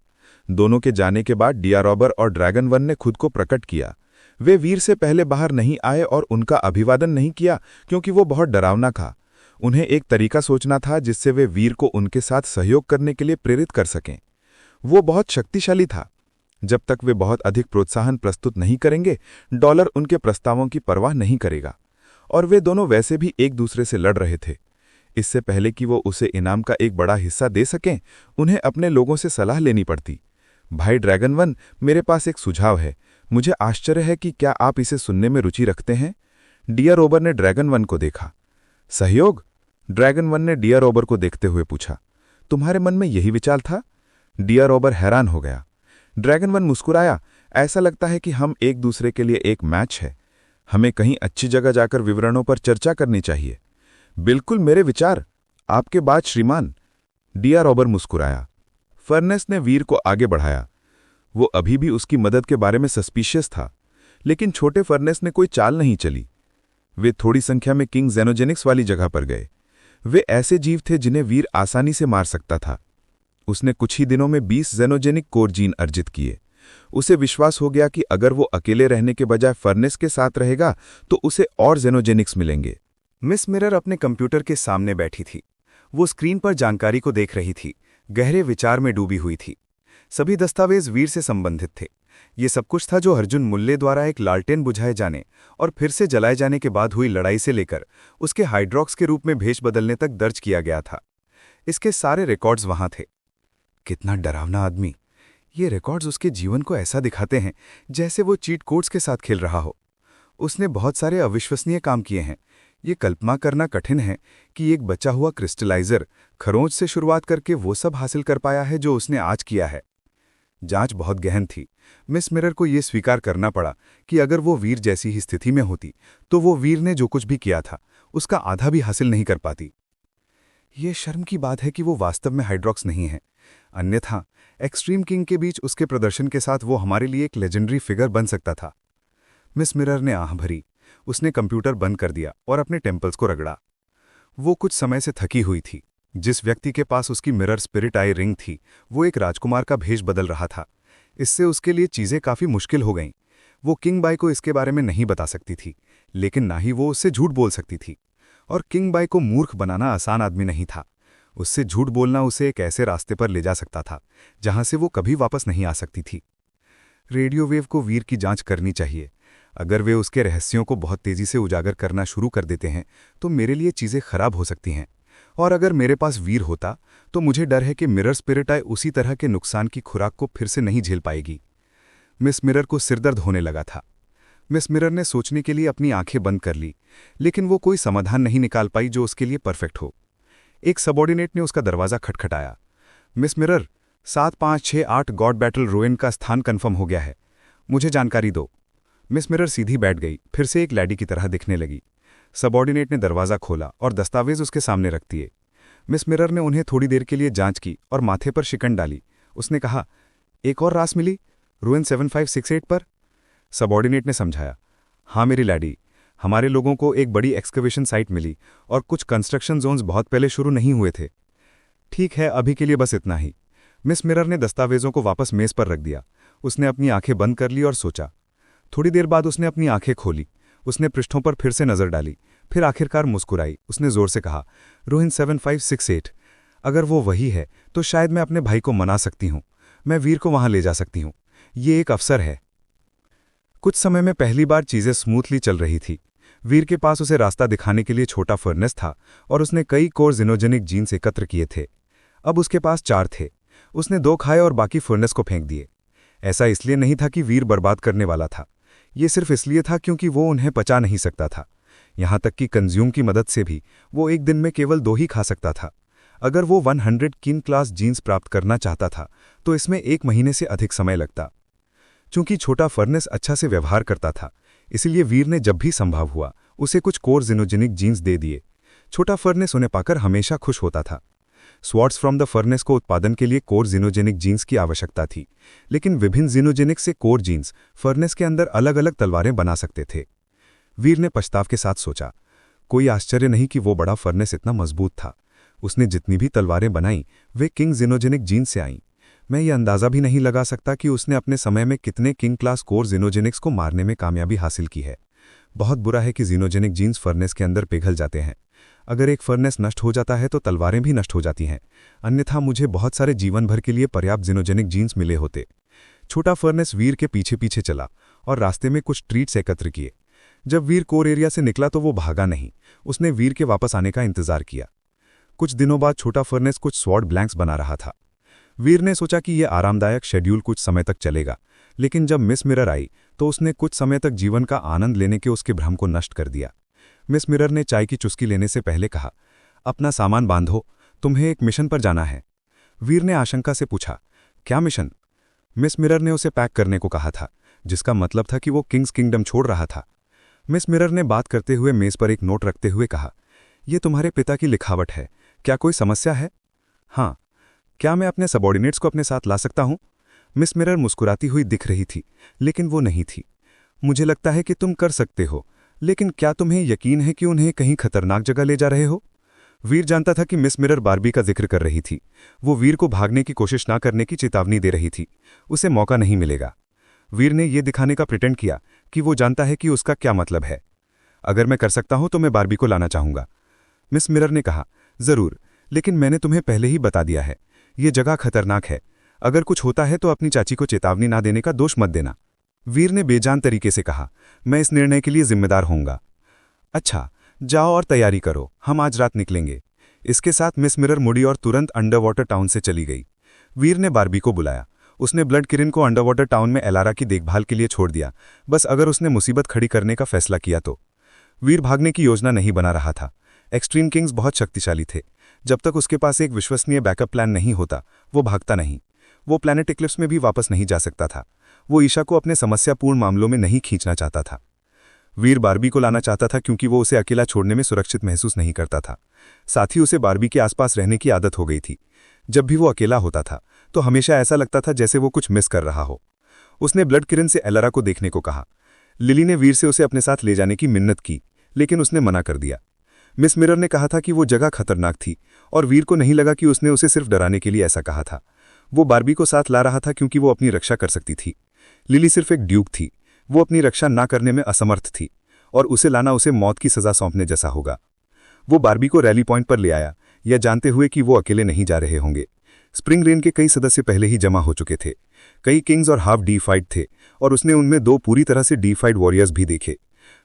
दोनों के जाने के बाद डियारोबर और ड्रैगन वन ने खुद को प्रकट किया। वे वीर से पहले बाहर नहीं आए और उनका अभिवादन नहीं किया क्योंकि वो बहुत डरावना था। उन्हें एक तरीका सोचना था जिससे वे वीर को उनके साथ सहयोग करने के लिए प्रेरित कर सकें। वो बहुत शक्तिशाली था। जब तक वे बहुत अधिक प्रोत्साहन प्रस्तुत नहीं करेंगे, डॉलर उनके प्रस्तावों की परवाह नहीं करेगा। और वे दोनों वैसे भी एक दूसरे से लड़ रहे थे। इससे पहले कि वो उसे इनाम का एक बड़ा हिस्सा दे सकें, उन्हें अपने लोगों से सलाह लेनी पड़ती। भाई ड्रैगन वन, मेरे पास एक सुझाव है। मुझे आश्चर्य है कि क्या आप इसे सुनने में रुचि रखते हैं? डियारोबर ने ड्रैगन वन को देखा। सहयोग? ड्रैगन वन ने डियारोबर को देखते हुए पूछा। तुम्हारे मन में यही विचार था? डियारोबर हैरान हो गया। ड्रैगन वन मुस्कुराया। ऐसा लगता है कि हम एक दूसरे के लिए एक मैच है। हमें कहीं अच्छी जगह जाकर विवरणों पर चर्चा करनी चाहिए। बिल्कुल मेरे विचार। आपके बाद श्रीमान। डियारोबर मुस्कुराया। फर्नेस ने वीर को आगे बढ़ाया। वो अभी भी उसकी मदद के बारे में सस्पिशियस था, लेकिन छोटे फर्नेस ने कोई चाल नहीं चली। वे थोड़ी संख्या में किंग जेनोजेनिक्स वाली जगह पर गए। वे ऐसे जीव थे जिन्हें वीर आसानी से मार सकता था। उसने कुछ ही दिनों में 20 जेनोजेनिक कोर जीन अर्जित किए। उसे विश्वास हो गया कि अगर वो अकेले रहने के बजाय फर्नेस के साथ रहेगा तो उसे और जेनोजेनिक्स मिलेंगे। मिस मिरर अपने कंप्यूटर के सामने बैठी थी। वो स्क्रीन पर जानकारी को देख रही थी, गहरे विचार में डूबी हुई थी। सभी दस्तावेज वीर से संबंधित थे। ये सब कुछ था जो अर्जुन मुल्ले द्वारा एक लालटेन बुझाए जाने और फिर से जलाए जाने के बाद हुई लड़ाई से लेकर उसके हाइड्रॉक्स के रूप में भेष बदलने तक दर्ज किया गया था। इसके सारे रिकॉर्ड्स वहां थे। कितना डरावना आदमी! ये रिकॉर्ड्स उसके जीवन को ऐसा दिखाते हैं जैसे वो चीट कोड्स के साथ खेल रहा हो। उसने बहुत सारे अविश्वसनीय काम किए हैं। ये कल्पना करना कठिन है कि एक बचा हुआ क्रिस्टलाइजर खरोंच से शुरुआत करके वो सब हासिल कर पाया है जो उसने आज किया है। जांच बहुत गहन थी। मिस मिरर को ये स्वीकार करना पड़ा कि अगर वो वीर जैसी ही स्थिति में होती तो वो वीर ने जो कुछ भी किया था उसका आधा भी हासिल नहीं कर पाती। ये शर्म की बात है कि वो वास्तव में हाइड्रॉक्स नहीं है। अन्यथा एक्सट्रीम किंग के बीच उसके प्रदर्शन के साथ वो हमारे लिए एक लेजेंडरी फिगर बन सकता था। मिस मिरर ने आह भरी। उसने कंप्यूटर बंद कर दिया और अपने टेम्पल्स को रगड़ा। वो कुछ समय से थकी हुई थी। जिस व्यक्ति के पास उसकी मिरर स्पिरिट आई रिंग थी, वो एक राजकुमार का भेष बदल रहा था। इससे उसके लिए चीजें काफी मुश्किल हो गईं। वो किंग बाई को इसके बारे में नहीं बता सकती थी, लेकिन ना ही वो उससे झूठ बोल सकती थी। और किंग बाई को मूर्ख बनाना आसान आदमी नहीं था। उससे झूठ बोलना उसे एक ऐसे रास्ते पर ले जा सकता था जहां से वो कभी वापस नहीं आ सकती थी। रेडियो वेव को वीर की जांच करनी चाहिए। अगर वे उसके रहस्यों को बहुत तेजी से उजागर करना शुरू कर देते हैं तो मेरे लिए चीजें खराब हो सकती हैं। और अगर मेरे पास वीर होता तो मुझे डर है कि मिरर स्पिरिट आई उसी तरह के नुकसान की खुराक को फिर से नहीं झेल पाएगी। मिस मिरर को सिरदर्द होने लगा था। मिस मिरर ने सोचने के लिए अपनी आंखें बंद कर ली, लेकिन वो कोई समाधान नहीं निकाल पाई जो उसके लिए परफेक्ट हो। एक सबॉर्डिनेट ने उसका दरवाजा खटखटाया। Miss mirror, 7568 God battle ruin का स्थान कन्फर्म हो गया है। मुझे जानकारी दो। मिस मिरर सीधी बैठ गई, फिर से एक लैडी की तरह दिखने लगी। सबॉर्डिनेट ने दरवाजा खोला और दस्तावेज उसके सामने रख दिए। मिस मिरर ने उन्हें थोड़ी देर के लिए जांच की और माथे पर शिकन डाली। उसने कहा, एक और रास मिली रुइन 7568 पर? सबॉर्डिनेट ने समझाया, हाँ मेरी लैडी, हमारे लोगों को एक बड़ी एक्सकवेशन साइट मिली और कुछ कंस्ट्रक्शन जोन्स बहुत पहले शुरू नहीं हुए थे। ठीक है, अभी के लिए बस इतना ही। मिस मिरर ने दस्तावेजों को वापस मेज पर रख दिया। उसने अपनी आंखें बंद कर ली और सोचा। थोड़ी देर बाद उसने अपनी आंखें खोली। उसने पृष्ठों पर फिर से नजर डाली, फिर आखिरकार मुस्कुराई। उसने जोर से कहा, रोहिन 7568। अगर वो वही है तो शायद मैं अपने भाई को मना सकती हूँ। मैं वीर को वहां ले जा सकती हूँ। ये एक अवसर है। कुछ समय में पहली बार चीजें स्मूथली चल रही थी। वीर के पास उसे रास्ता दिखाने के लिए छोटा फर्नेस था और उसने कई कोर जिनोजेनिक जीन्स एकत्र किए थे। अब उसके पास 4 थे। उसने 2 खाए और बाकी फर्नेस को फेंक दिए। ऐसा इसलिए नहीं था कि वीर बर्बाद करने वाला था, ये सिर्फ इसलिए था क्योंकि वो उन्हें पचा नहीं सकता था। यहां तक कि कंज्यूम की मदद से भी वो एक दिन में केवल 2 ही खा सकता था। अगर वो 100 किन क्लास जीन्स प्राप्त करना चाहता था तो इसमें 1 महीने से अधिक समय लगता। चूंकि छोटा फर्नेस अच्छा से व्यवहार करता था, इसलिए वीर ने जब भी संभव हुआ उसे कुछ कोर जिनोजेनिक जीन्स दे दिए। छोटा फर्नेस उन्हें पाकर हमेशा खुश होता था। स्वॉर्ड्स फ्रॉम द फर्नेस को उत्पादन के लिए कोर जिनोजेनिक जीन्स की आवश्यकता थी, लेकिन विभिन्न जिनोजेनिक से कोर जीन्स फर्नेस के अंदर अलग अलग तलवारें बना सकते थे। वीर ने पछताव के साथ सोचा, कोई आश्चर्य नहीं कि वो बड़ा फर्नेस इतना मजबूत था। उसने जितनी भी तलवारें बनाई वे किंग जिनोजेनिक जीन्स से आईं। मैं ये अंदाज़ा भी नहीं लगा सकता कि उसने अपने समय में कितने किंग क्लास कोर जिनोजेनिक्स को मारने में कामयाबी हासिल की है। बहुत बुरा है कि जिनोजेनिक जीन्स फर्नेस के अंदर पिघल जाते हैं। अगर एक फर्नेस नष्ट हो जाता है तो तलवारें भी नष्ट हो जाती हैं, अन्यथा मुझे बहुत सारे जीवन भर के लिए पर्याप्त जिनोजेनिक जीन्स मिले होते। छोटा फर्नेस वीर के पीछे पीछे चला और रास्ते में कुछ ट्रीट्स एकत्र किए। जब वीर कोर एरिया से निकला तो वो भागा नहीं, उसने वीर के वापस आने का इंतजार किया। कुछ दिनों बाद छोटा फर्नेस कुछ स्वॉर्ड ब्लैंक्स बना रहा था। वीर ने सोचा कि यह आरामदायक शेड्यूल कुछ समय तक चलेगा, लेकिन जब मिस मिरर आई तो उसने कुछ समय तक जीवन का आनंद लेने के उसके भ्रम को नष्ट कर दिया। मिस मिरर ने चाय की चुस्की लेने से पहले कहा, अपना सामान बांधो, तुम्हें एक मिशन पर जाना है। वीर ने आशंका से पूछा, क्या मिशन? मिस मिरर ने उसे पैक करने को कहा था, जिसका मतलब था कि वो किंग्स किंगडम छोड़ रहा था। मिस मिरर ने बात करते हुए मेज पर एक नोट रखते हुए कहा, यह तुम्हारे पिता की लिखावट है, क्या कोई समस्या है? हाँ। क्या मैं अपने सबॉर्डिनेट्स को अपने साथ ला सकता हूं? मिस मिरर मुस्कुराती हुई दिख रही थी, लेकिन वो नहीं थी। मुझे लगता है कि तुम कर सकते हो, लेकिन क्या तुम्हें यकीन है कि उन्हें कहीं खतरनाक जगह ले जा रहे हो? वीर जानता था कि मिस मिरर बार्बी का जिक्र कर रही थी। वो वीर को भागने की कोशिश ना करने की चेतावनी दे रही थी, उसे मौका नहीं मिलेगा। वीर ने यह दिखाने का प्रिटेंड किया कि वो जानता है कि उसका क्या मतलब है। अगर मैं कर सकता हूं तो मैं बार्बी को लाना चाहूंगा। मिस मिरर ने कहा, जरूर, लेकिन मैंने तुम्हें पहले ही बता दिया है, ये जगह खतरनाक है। अगर कुछ होता है तो अपनी चाची को चेतावनी ना देने का दोष मत देना। वीर ने बेजान तरीके से कहा, मैं इस निर्णय के लिए जिम्मेदार होऊंगा। अच्छा, जाओ और तैयारी करो, हम आज रात निकलेंगे। इसके साथ मिस मिरर मुड़ी और तुरंत अंडरवाटर टाउन से चली गई। वीर ने बार्बी को बुलाया। उसने ब्लड किरण को अंडरवाटर टाउन में एलारा की देखभाल के लिए छोड़ दिया, बस अगर उसने मुसीबत खड़ी करने का फैसला किया तो। वीर भागने की योजना नहीं बना रहा था। एक्सट्रीम किंग्स बहुत शक्तिशाली थे। जब तक उसके पास एक विश्वसनीय बैकअप प्लान नहीं होता, वो भागता नहीं। वो प्लैनेट इक्लिप्स में भी वापस नहीं जा सकता था। वो ईशा को अपने समस्यापूर्ण मामलों में नहीं खींचना चाहता था। वीर बार्बी को लाना चाहता था क्योंकि वो उसे अकेला छोड़ने में सुरक्षित महसूस नहीं करता था। साथ ही उसे बार्बी के आसपास रहने की आदत हो गई थी। जब भी वो अकेला होता था तो हमेशा ऐसा लगता था जैसे वो कुछ मिस कर रहा हो। उसने ब्लड किरण से एलारा को देखने को कहा। लिली ने वीर से उसे अपने साथ ले जाने की मिन्नत की, लेकिन उसने मना कर दिया। मिस मिरर ने कहा था कि वो जगह खतरनाक थी और वीर को नहीं लगा कि उसने उसे सिर्फ डराने के लिए ऐसा कहा था। वो बार्बी को साथ ला रहा था क्योंकि वो अपनी रक्षा कर सकती थी। लिली सिर्फ एक ड्यूक थी, वो अपनी रक्षा ना करने में असमर्थ थी और उसे लाना उसे मौत की सजा सौंपने जैसा होगा। वो बार्बी को रैली पॉइंट पर ले आया, यह जानते हुए कि वो अकेले नहीं जा रहे होंगे। स्प्रिंग रेन के कई सदस्य पहले ही जमा हो चुके थे। कई किंग्स और हाफ डीफाइड थे और उसने उनमें 2 पूरी तरह से डीफाइड वॉरियर्स भी देखे।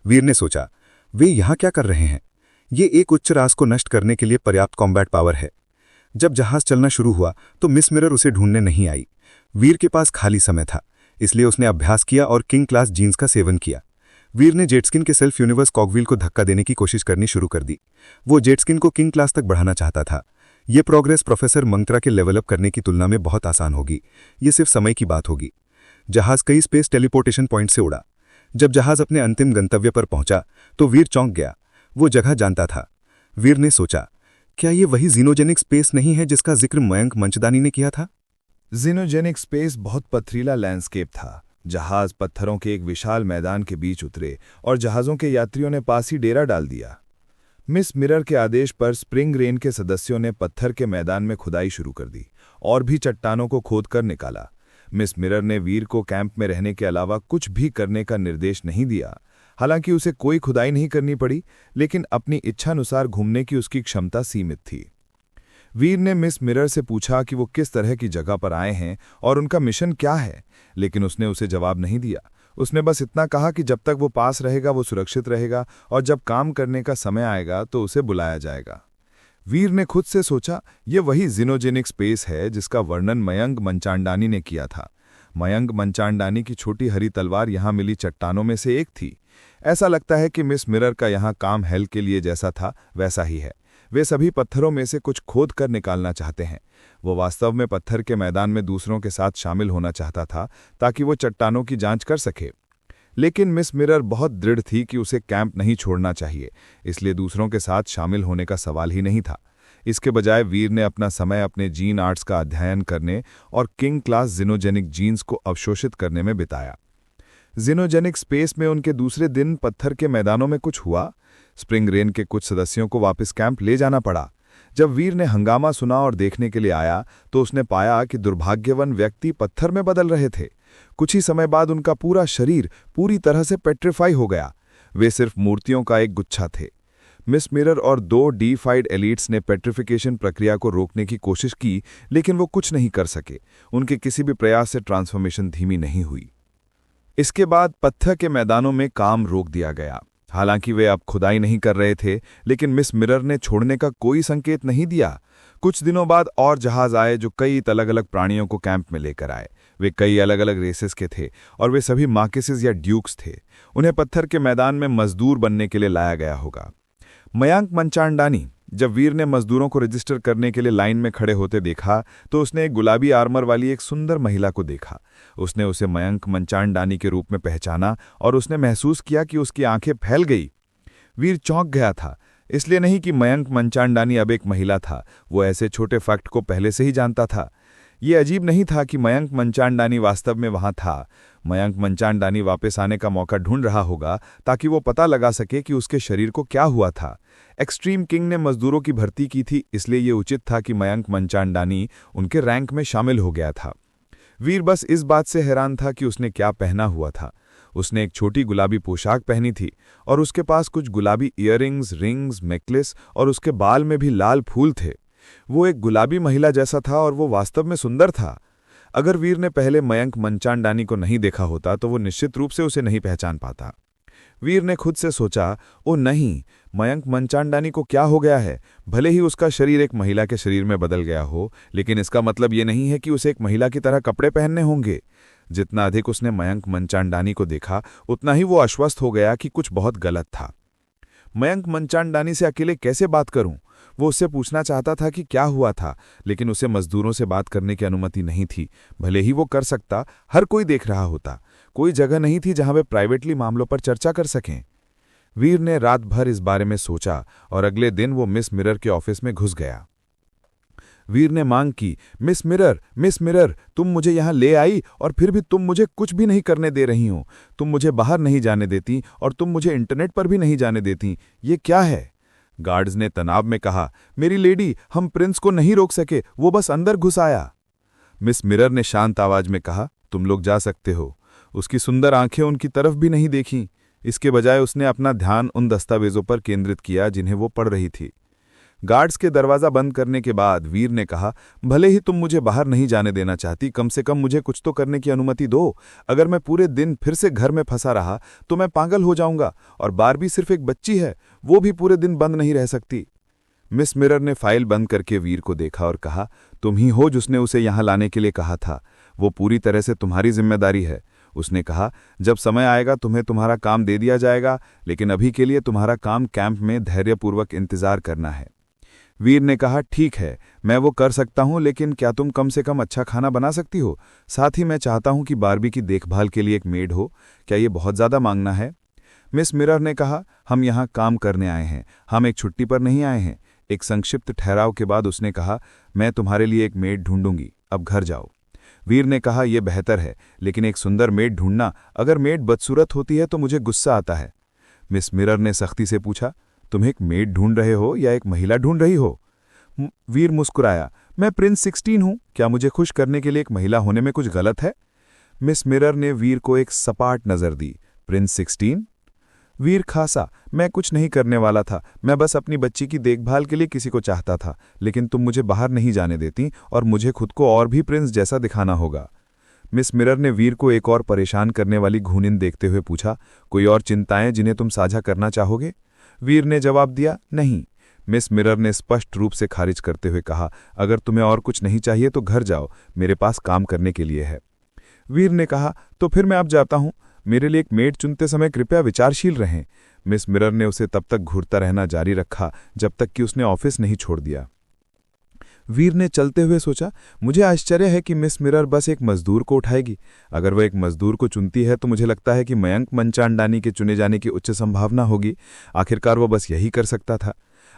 वीर ने सोचा, वे यहाँ क्या कर रहे हैं? ये एक उच्च रास को नष्ट करने के लिए पर्याप्त कॉम्बैट पावर है। जब जहाज चलना शुरू हुआ तो मिस मिरर उसे ढूंढने नहीं आई। वीर के पास खाली समय था, इसलिए उसने अभ्यास किया और किंग क्लास जीन्स का सेवन किया। वीर ने जेटस्किन के सेल्फ यूनिवर्स कॉगव्हील को धक्का देने की कोशिश करनी शुरू कर दी। वो जेटस्किन को किंग क्लास तक बढ़ाना चाहता था। ये प्रोग्रेस प्रोफेसर मंत्रा के लेवल अप करने की तुलना में बहुत आसान होगी। ये सिर्फ समय की बात होगी। जहाज कई स्पेस टेलीपोर्टेशन पॉइंट से उड़ा। जब जहाज अपने अंतिम गंतव्य पर पहुंचा तो वीर चौंक गया। वो जगह जानता था। वीर ने सोचा, क्या ये वही जीनोजेनिक स्पेस नहीं है जिसका जिक्र मयंक मंचदानी ने किया था? जीनोजेनिक स्पेस बहुत पथरीला लैंडस्केप था। जहाज पत्थरों के एक विशाल मैदान के बीच उतरे और जहाज़ों के यात्रियों ने पास ही डेरा डाल दिया। मिस मिरर के आदेश पर स्प्रिंग रेन के सदस्यों ने पत्थर के मैदान में खुदाई शुरू कर दी और भी चट्टानों को खोदकर निकाला। मिस मिरर ने वीर को कैंप में रहने के अलावा कुछ भी करने का निर्देश नहीं दिया। हालांकि उसे कोई खुदाई नहीं करनी पड़ी, लेकिन अपनी इच्छानुसार घूमने की उसकी क्षमता सीमित थी। वीर ने मिस मिरर से पूछा कि वो किस तरह की जगह पर आए हैं और उनका मिशन क्या है, लेकिन उसने उसे जवाब नहीं दिया। उसने बस इतना कहा कि जब तक वो पास रहेगा वो सुरक्षित रहेगा और जब काम करने का समय आएगा तो उसे बुलाया जाएगा। वीर ने खुद से सोचा, ये वही जीनोजेनिक स्पेस है जिसका वर्णन मयंक मंचांडानी ने किया था। मयंक मंचांडानी की छोटी हरी तलवार यहाँ मिली चट्टानों में से एक थी। ऐसा लगता है कि मिस मिरर का यहाँ काम हेल के लिए जैसा था वैसा ही है। वे सभी पत्थरों में से कुछ खोद कर निकालना चाहते हैं। वो वास्तव में पत्थर के मैदान में दूसरों के साथ शामिल होना चाहता था ताकि वो चट्टानों की जांच कर सके। लेकिन मिस मिरर बहुत दृढ़ थी कि उसे कैंप नहीं छोड़ना चाहिए, इसलिए दूसरों के साथ शामिल होने का सवाल ही नहीं था। इसके बजाय वीर ने अपना समय अपने जीन आर्ट्स का अध्ययन करने और किंग क्लास जीनोजेनिक जीन्स को अवशोषित करने में बिताया। जीनोजेनिक स्पेस में उनके दूसरे दिन पत्थर के मैदानों में कुछ हुआ। स्प्रिंग रेन के कुछ सदस्यों को वापस कैंप ले जाना पड़ा। जब वीर ने हंगामा सुना और देखने के लिए आया तो उसने पाया कि दुर्भाग्यवान व्यक्ति पत्थर में बदल रहे थे। कुछ ही समय बाद उनका पूरा शरीर पूरी तरह से पेट्रीफाई हो गया। वे सिर्फ मूर्तियों का एक गुच्छा थे। मिस मिरर और 2 डीफाइड एलिट्स ने पेट्रिफिकेशन प्रक्रिया को रोकने की कोशिश की, लेकिन वो कुछ नहीं कर सके। उनके किसी भी प्रयास से ट्रांसफॉर्मेशन धीमी नहीं हुई। इसके बाद पत्थर के मैदानों में काम रोक दिया गया। हालांकि वे अब खुदाई नहीं कर रहे थे, लेकिन मिस मिरर ने छोड़ने का कोई संकेत नहीं दिया। कुछ दिनों बाद और जहाज आए जो कई अलग अलग प्राणियों को कैंप में लेकर आए। वे कई अलग अलग रेसेस के थे और वे सभी मार्केसेस या ड्यूक्स थे। उन्हें पत्थर के मैदान में मजदूर बनने के लिए लाया गया होगा। मयंक मंचांडानी जब वीर ने मजदूरों को रजिस्टर करने के लिए लाइन में खड़े होते देखा तो उसने एक गुलाबी आर्मर वाली एक सुंदर महिला को देखा। उसने उसे मयंक मंचांडानी के रूप में पहचाना और उसने महसूस किया कि उसकी आंखें फैल गई। वीर चौंक गया था, इसलिए नहीं कि मयंक मंचांडानी अब एक महिला था। वो ऐसे छोटे फैक्ट को पहले से ही जानता था। ये अजीब नहीं था कि मयंक मंचांडानी वास्तव में वहां था। मयंक मंचांडानी वापस आने का मौका ढूंढ रहा होगा ताकि वो पता लगा सके कि उसके शरीर को क्या हुआ था। एक्सट्रीम किंग ने मजदूरों की भर्ती की थी, इसलिए ये उचित था कि मयंक मंचांडानी उनके रैंक में शामिल हो गया था। वीर बस इस बात से हैरान था कि उसने क्या पहना हुआ था। उसने एक छोटी गुलाबी पोशाक पहनी थी और उसके पास कुछ गुलाबी ईयररिंग्स, रिंग्स, नेकलेस और उसके बाल में भी लाल फूल थे। वो एक गुलाबी महिला जैसा था और वो वास्तव में सुंदर था। अगर वीर ने पहले मयंक मंचांडानी को नहीं देखा होता तो वो निश्चित रूप से उसे नहीं पहचान पाता। वीर ने खुद से सोचा, ओ नहीं, मयंक मंचांडानी को क्या हो गया है? भले ही उसका शरीर एक महिला के शरीर में बदल गया हो, लेकिन इसका मतलब ये नहीं है कि उसे एक महिला की तरह कपड़े पहनने होंगे। जितना अधिक उसने मयंक मंचांडानी को देखा, उतना ही वो आश्वस्त हो गया कि कुछ बहुत गलत था। मयंक मंचांडानी से अकेले कैसे बात करूं? वो उससे पूछना चाहता था कि क्या हुआ था, लेकिन उसे मजदूरों से बात करने की अनुमति नहीं थी। भले ही वो कर सकता, हर कोई देख रहा होता। कोई जगह नहीं थी जहां वे प्राइवेटली मामलों पर चर्चा कर सकें। वीर ने रात भर इस बारे में सोचा और अगले दिन वो मिस मिरर के ऑफिस में घुस गया। वीर ने मांग की, मिस मिरर, तुम मुझे यहां ले आई और फिर भी तुम मुझे कुछ भी नहीं करने दे रही हो। तुम मुझे बाहर नहीं जाने देती और तुम मुझे इंटरनेट पर भी नहीं जाने देती। ये क्या है? गार्ड्स ने तनाव में कहा, मेरी लेडी, हम प्रिंस को नहीं रोक सके, वो बस अंदर घुस आया। मिस मिरर ने शांत आवाज में कहा, तुम लोग जा सकते हो। उसकी सुंदर आंखें उनकी तरफ भी नहीं देखीं। इसके बजाय उसने अपना ध्यान उन दस्तावेजों पर केंद्रित किया जिन्हें वो पढ़ रही थी। गार्ड्स के दरवाजा बंद करने के बाद वीर ने कहा, भले ही तुम मुझे बाहर नहीं जाने देना चाहती, कम से कम मुझे कुछ तो करने की अनुमति दो। अगर मैं पूरे दिन फिर से घर में फंसा रहा तो मैं पागल हो जाऊंगा और बारबी सिर्फ एक बच्ची है, वो भी पूरे दिन बंद नहीं रह सकती। मिस मिरर ने फाइल बंद करके वीर को देखा और कहा, तुम ही हो जिसने उसे यहां लाने के लिए कहा था। वो पूरी तरह से तुम्हारी जिम्मेदारी है। उसने कहा, जब समय आएगा तुम्हें तुम्हारा काम दे दिया जाएगा, लेकिन अभी के लिए तुम्हारा काम कैंप में धैर्यपूर्वक इंतजार करना है। वीर ने कहा, ठीक है, मैं वो कर सकता हूं, लेकिन क्या तुम कम से कम अच्छा खाना बना सकती हो? साथ ही मैं चाहता हूं कि बारबी की देखभाल के लिए एक मेड हो। क्या ये बहुत ज्यादा मांगना है? मिस मिरर ने कहा, हम यहाँ काम करने आए हैं, हम एक छुट्टी पर नहीं आए हैं। एक संक्षिप्त ठहराव के बाद उसने कहा, मैं तुम्हारे लिए एक मेड ढूंढूंगी, अब घर जाओ। वीर ने कहा, यह बेहतर है, लेकिन एक सुंदर मेड ढूंढना, अगर मेड बदसूरत होती है तो मुझे गुस्सा आता है। मिस मिरर ने सख्ती से पूछा, तुम एक मेड ढूंढ रहे हो या एक महिला ढूंढ रही हो? वीर मुस्कुराया, मैं प्रिंस 16 हूं, क्या मुझे खुश करने के लिए एक महिला होने में कुछ गलत है? मिस मिरर ने वीर को एक सपाट नजर दी। प्रिंस 16? वीर खासा, मैं कुछ नहीं करने वाला था, मैं बस अपनी बच्ची की देखभाल के लिए किसी को चाहता था, लेकिन तुम मुझे बाहर नहीं जाने देती और मुझे खुद को और भी प्रिंस जैसा दिखाना होगा। मिस मिरर ने वीर को एक और परेशान करने वाली घूनिन देखते हुए पूछा, कोई और चिंताएं जिन्हें तुम साझा करना चाहोगे? वीर ने जवाब दिया, नहीं। मिस मिरर ने स्पष्ट रूप से खारिज करते हुए कहा, अगर तुम्हें और कुछ नहीं चाहिए तो घर जाओ, मेरे पास काम करने के लिए है। वीर ने कहा, तो फिर मैं अब जाता हूं। मेरे लिए एक मेड चुनते समय कृपया विचारशील रहें। मिस मिरर ने उसे तब तक घूरता रहना जारी रखा जब तक कि उसने ऑफिस नहीं छोड़ दिया। वीर ने चलते हुए सोचा, मुझे आश्चर्य है कि मिस मिरर बस एक मजदूर को उठाएगी। अगर वह एक मजदूर को चुनती है तो मुझे लगता है कि मयंक मंचांडानी के चुने जाने की उच्च संभावना होगी। आखिरकार वह बस यही कर सकता था।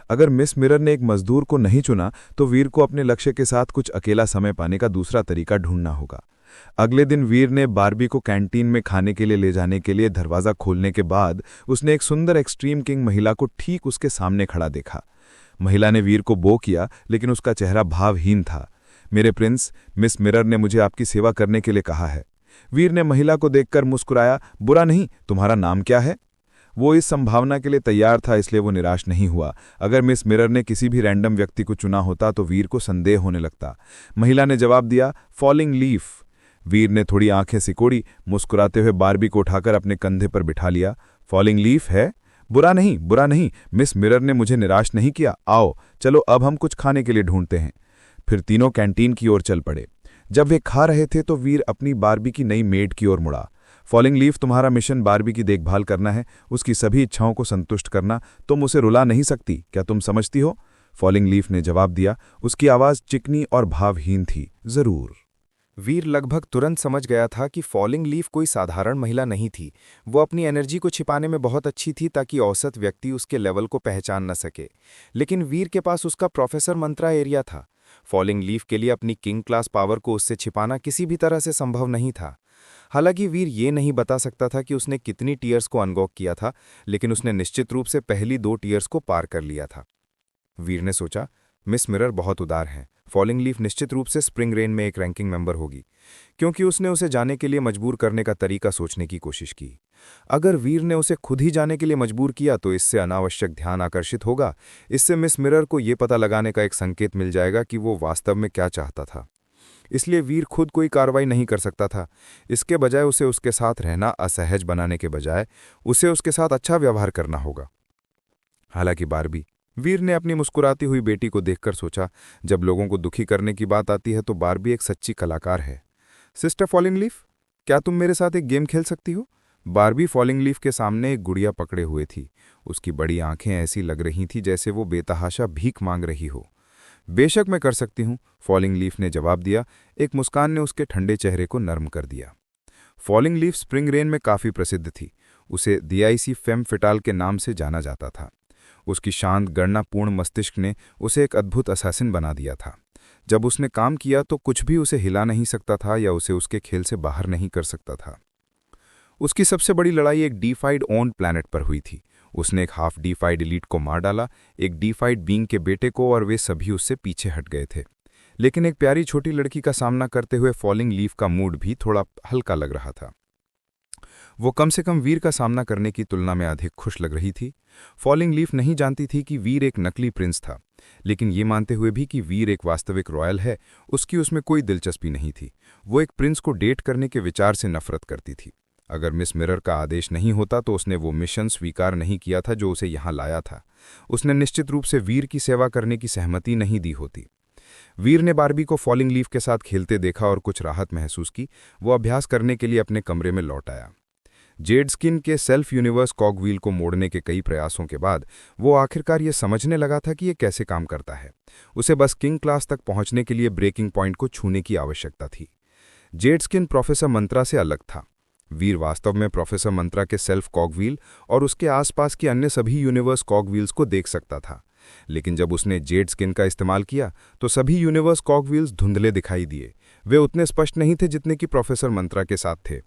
अगर मिस मिरर ने एक मजदूर को नहीं चुना तो वीर को अपने लक्ष्य के साथ कुछ अकेला समय पाने का दूसरा तरीका ढूंढना होगा। अगले दिन वीर ने बार्बी को कैंटीन में खाने के लिए ले जाने के लिए दरवाजा खोलने के बाद उसने एक सुंदर एक्सट्रीम किंग महिला को ठीक उसके सामने खड़ा देखा। महिला ने वीर को बो किया, लेकिन उसका चेहरा भावहीन था। मेरे प्रिंस, मिस मिरर ने मुझे आपकी सेवा करने के लिए कहा है। वीर ने महिला को देखकर मुस्कुराया, बुरा नहीं, तुम्हारा नाम क्या है? वो इस संभावना के लिए तैयार था, इसलिए वो निराश नहीं हुआ। अगर मिस मिरर ने किसी भी रैंडम व्यक्ति को चुना होता तो वीर को संदेह होने लगता। महिला ने जवाब दिया, फॉलिंग लीफ। वीर ने थोड़ी आंखें सिकोड़ी, मुस्कुराते हुए बार्बी को उठाकर अपने कंधे पर बिठा लिया। फॉलिंग लीफ है? बुरा नहीं, बुरा नहीं, मिस मिरर ने मुझे निराश नहीं किया। आओ चलो, अब हम कुछ खाने के लिए ढूंढते हैं। फिर तीनों कैंटीन की ओर चल पड़े। जब वे खा रहे थे तो वीर अपनी बार्बी की नई मेड की ओर मुड़ा। फॉलिंग लीफ, तुम्हारा मिशन बार्बी की देखभाल करना है, उसकी सभी इच्छाओं को संतुष्ट करना। तुम उसे रुला नहीं सकती, क्या तुम समझती हो? फॉलिंग लीफ ने जवाब दिया। उसकी आवाज चिकनी और भावहीन थी। जरूर। वीर लगभग तुरंत समझ गया था कि फॉलिंग लीफ कोई साधारण महिला नहीं थी। वो अपनी एनर्जी को छिपाने में बहुत अच्छी थी ताकि औसत व्यक्ति उसके लेवल को पहचान न सके। लेकिन वीर के पास उसका प्रोफेसर मंत्रा एरिया था। फॉलिंग लीफ के लिए अपनी किंग क्लास पावर को उससे छिपाना किसी भी तरह से संभव नहीं था। हालांकि वीर ये नहीं बता सकता था कि उसने कितनी टीयर्स को अनलॉक किया था, लेकिन उसने निश्चित रूप से पहली 2 टीयर्स को पार कर लिया था। वीर ने सोचा, मिस मिरर बहुत उदार हैं। फॉलिंग लीफ निश्चित रूप से स्प्रिंग रेन में एक रैंकिंग मेंबर होगी, क्योंकि उसने उसे जाने के लिए मजबूर करने का तरीका सोचने की कोशिश की। अगर वीर ने उसे खुद ही जाने के लिए मजबूर किया तो इससे अनावश्यक ध्यान आकर्षित होगा। इससे मिस मिरर को यह पता लगाने का एक संकेत मिल जाएगा कि वो वास्तव में क्या चाहता था। इसलिए वीर खुद कोई कार्रवाई नहीं कर सकता था। इसके बजाय उसे उसके साथ रहना असहज बनाने के बजाय उसे उसके साथ अच्छा व्यवहार करना होगा। हालांकि बार्बी, वीर ने अपनी मुस्कुराती हुई बेटी को देखकर सोचा, जब लोगों को दुखी करने की बात आती है तो बार्बी एक सच्ची कलाकार है। सिस्टर फॉलिंग लीफ, क्या तुम मेरे साथ एक गेम खेल सकती हो? बार्बी फॉलिंग लीफ के सामने एक गुड़िया पकड़े हुए थी। उसकी बड़ी आंखें ऐसी लग रही थीं जैसे वो बेतहाशा भीख मांग रही हो। बेशक मैं कर सकती हूँ, फॉलिंग लीफ ने जवाब दिया। एक मुस्कान ने उसके ठंडे चेहरे को नर्म कर दिया। फॉलिंग लीफ स्प्रिंग रेन में काफ़ी प्रसिद्ध थी। उसे DIC फेम फिटाल के नाम से जाना जाता था। उसकी शांत गणनापूर्ण मस्तिष्क ने उसे एक अद्भुत असैसिन बना दिया था। जब उसने काम किया तो कुछ भी उसे हिला नहीं सकता था या उसे उसके खेल से बाहर नहीं कर सकता था। उसकी सबसे बड़ी लड़ाई एक डीफाइड ओन प्लैनेट पर हुई थी। उसने एक हाफ डीफाइड एलीट को मार डाला, एक डीफाइड बीइंग के बेटे को, और वे सभी उससे पीछे हट गए थे। लेकिन एक प्यारी छोटी लड़की का सामना करते हुए फॉलिंग लीफ का मूड भी थोड़ा हल्का लग रहा था। वो कम से कम वीर का सामना करने की तुलना में अधिक खुश लग रही थी। फॉलिंग लीफ नहीं जानती थी कि वीर एक नकली प्रिंस था, लेकिन ये मानते हुए भी कि वीर एक वास्तविक रॉयल है, उसकी उसमें कोई दिलचस्पी नहीं थी। वो एक प्रिंस को डेट करने के विचार से नफरत करती थी। अगर मिस मिरर का आदेश नहीं होता तो उसने वो मिशन स्वीकार नहीं किया था जो उसे यहाँ लाया था। उसने निश्चित रूप से वीर की सेवा करने की सहमति नहीं दी होती। वीर ने बार्बी को फॉलिंग लीफ के साथ खेलते देखा और कुछ राहत महसूस की। वो अभ्यास करने के लिए अपने कमरे में लौट आया। जेडस्किन के सेल्फ यूनिवर्स कॉगव्हील को मोड़ने के कई प्रयासों के बाद वो आखिरकार ये समझने लगा था कि ये कैसे काम करता है। उसे बस किंग क्लास तक पहुंचने के लिए ब्रेकिंग पॉइंट को छूने की आवश्यकता थी। जेडस्किन प्रोफेसर मंत्रा से अलग था। वीर वास्तव में प्रोफेसर मंत्रा के सेल्फ कॉगव्हील और उसके आसपास की अन्य सभी यूनिवर्स कॉगव्हील्स को देख सकता था। लेकिन जब उसने जेडस्किन का इस्तेमाल किया तो सभी यूनिवर्स कॉगव्हील्स धुंधले दिखाई दिए। वे उतने स्पष्ट नहीं थे जितने कि प्रोफेसर मंत्रा के साथ थे।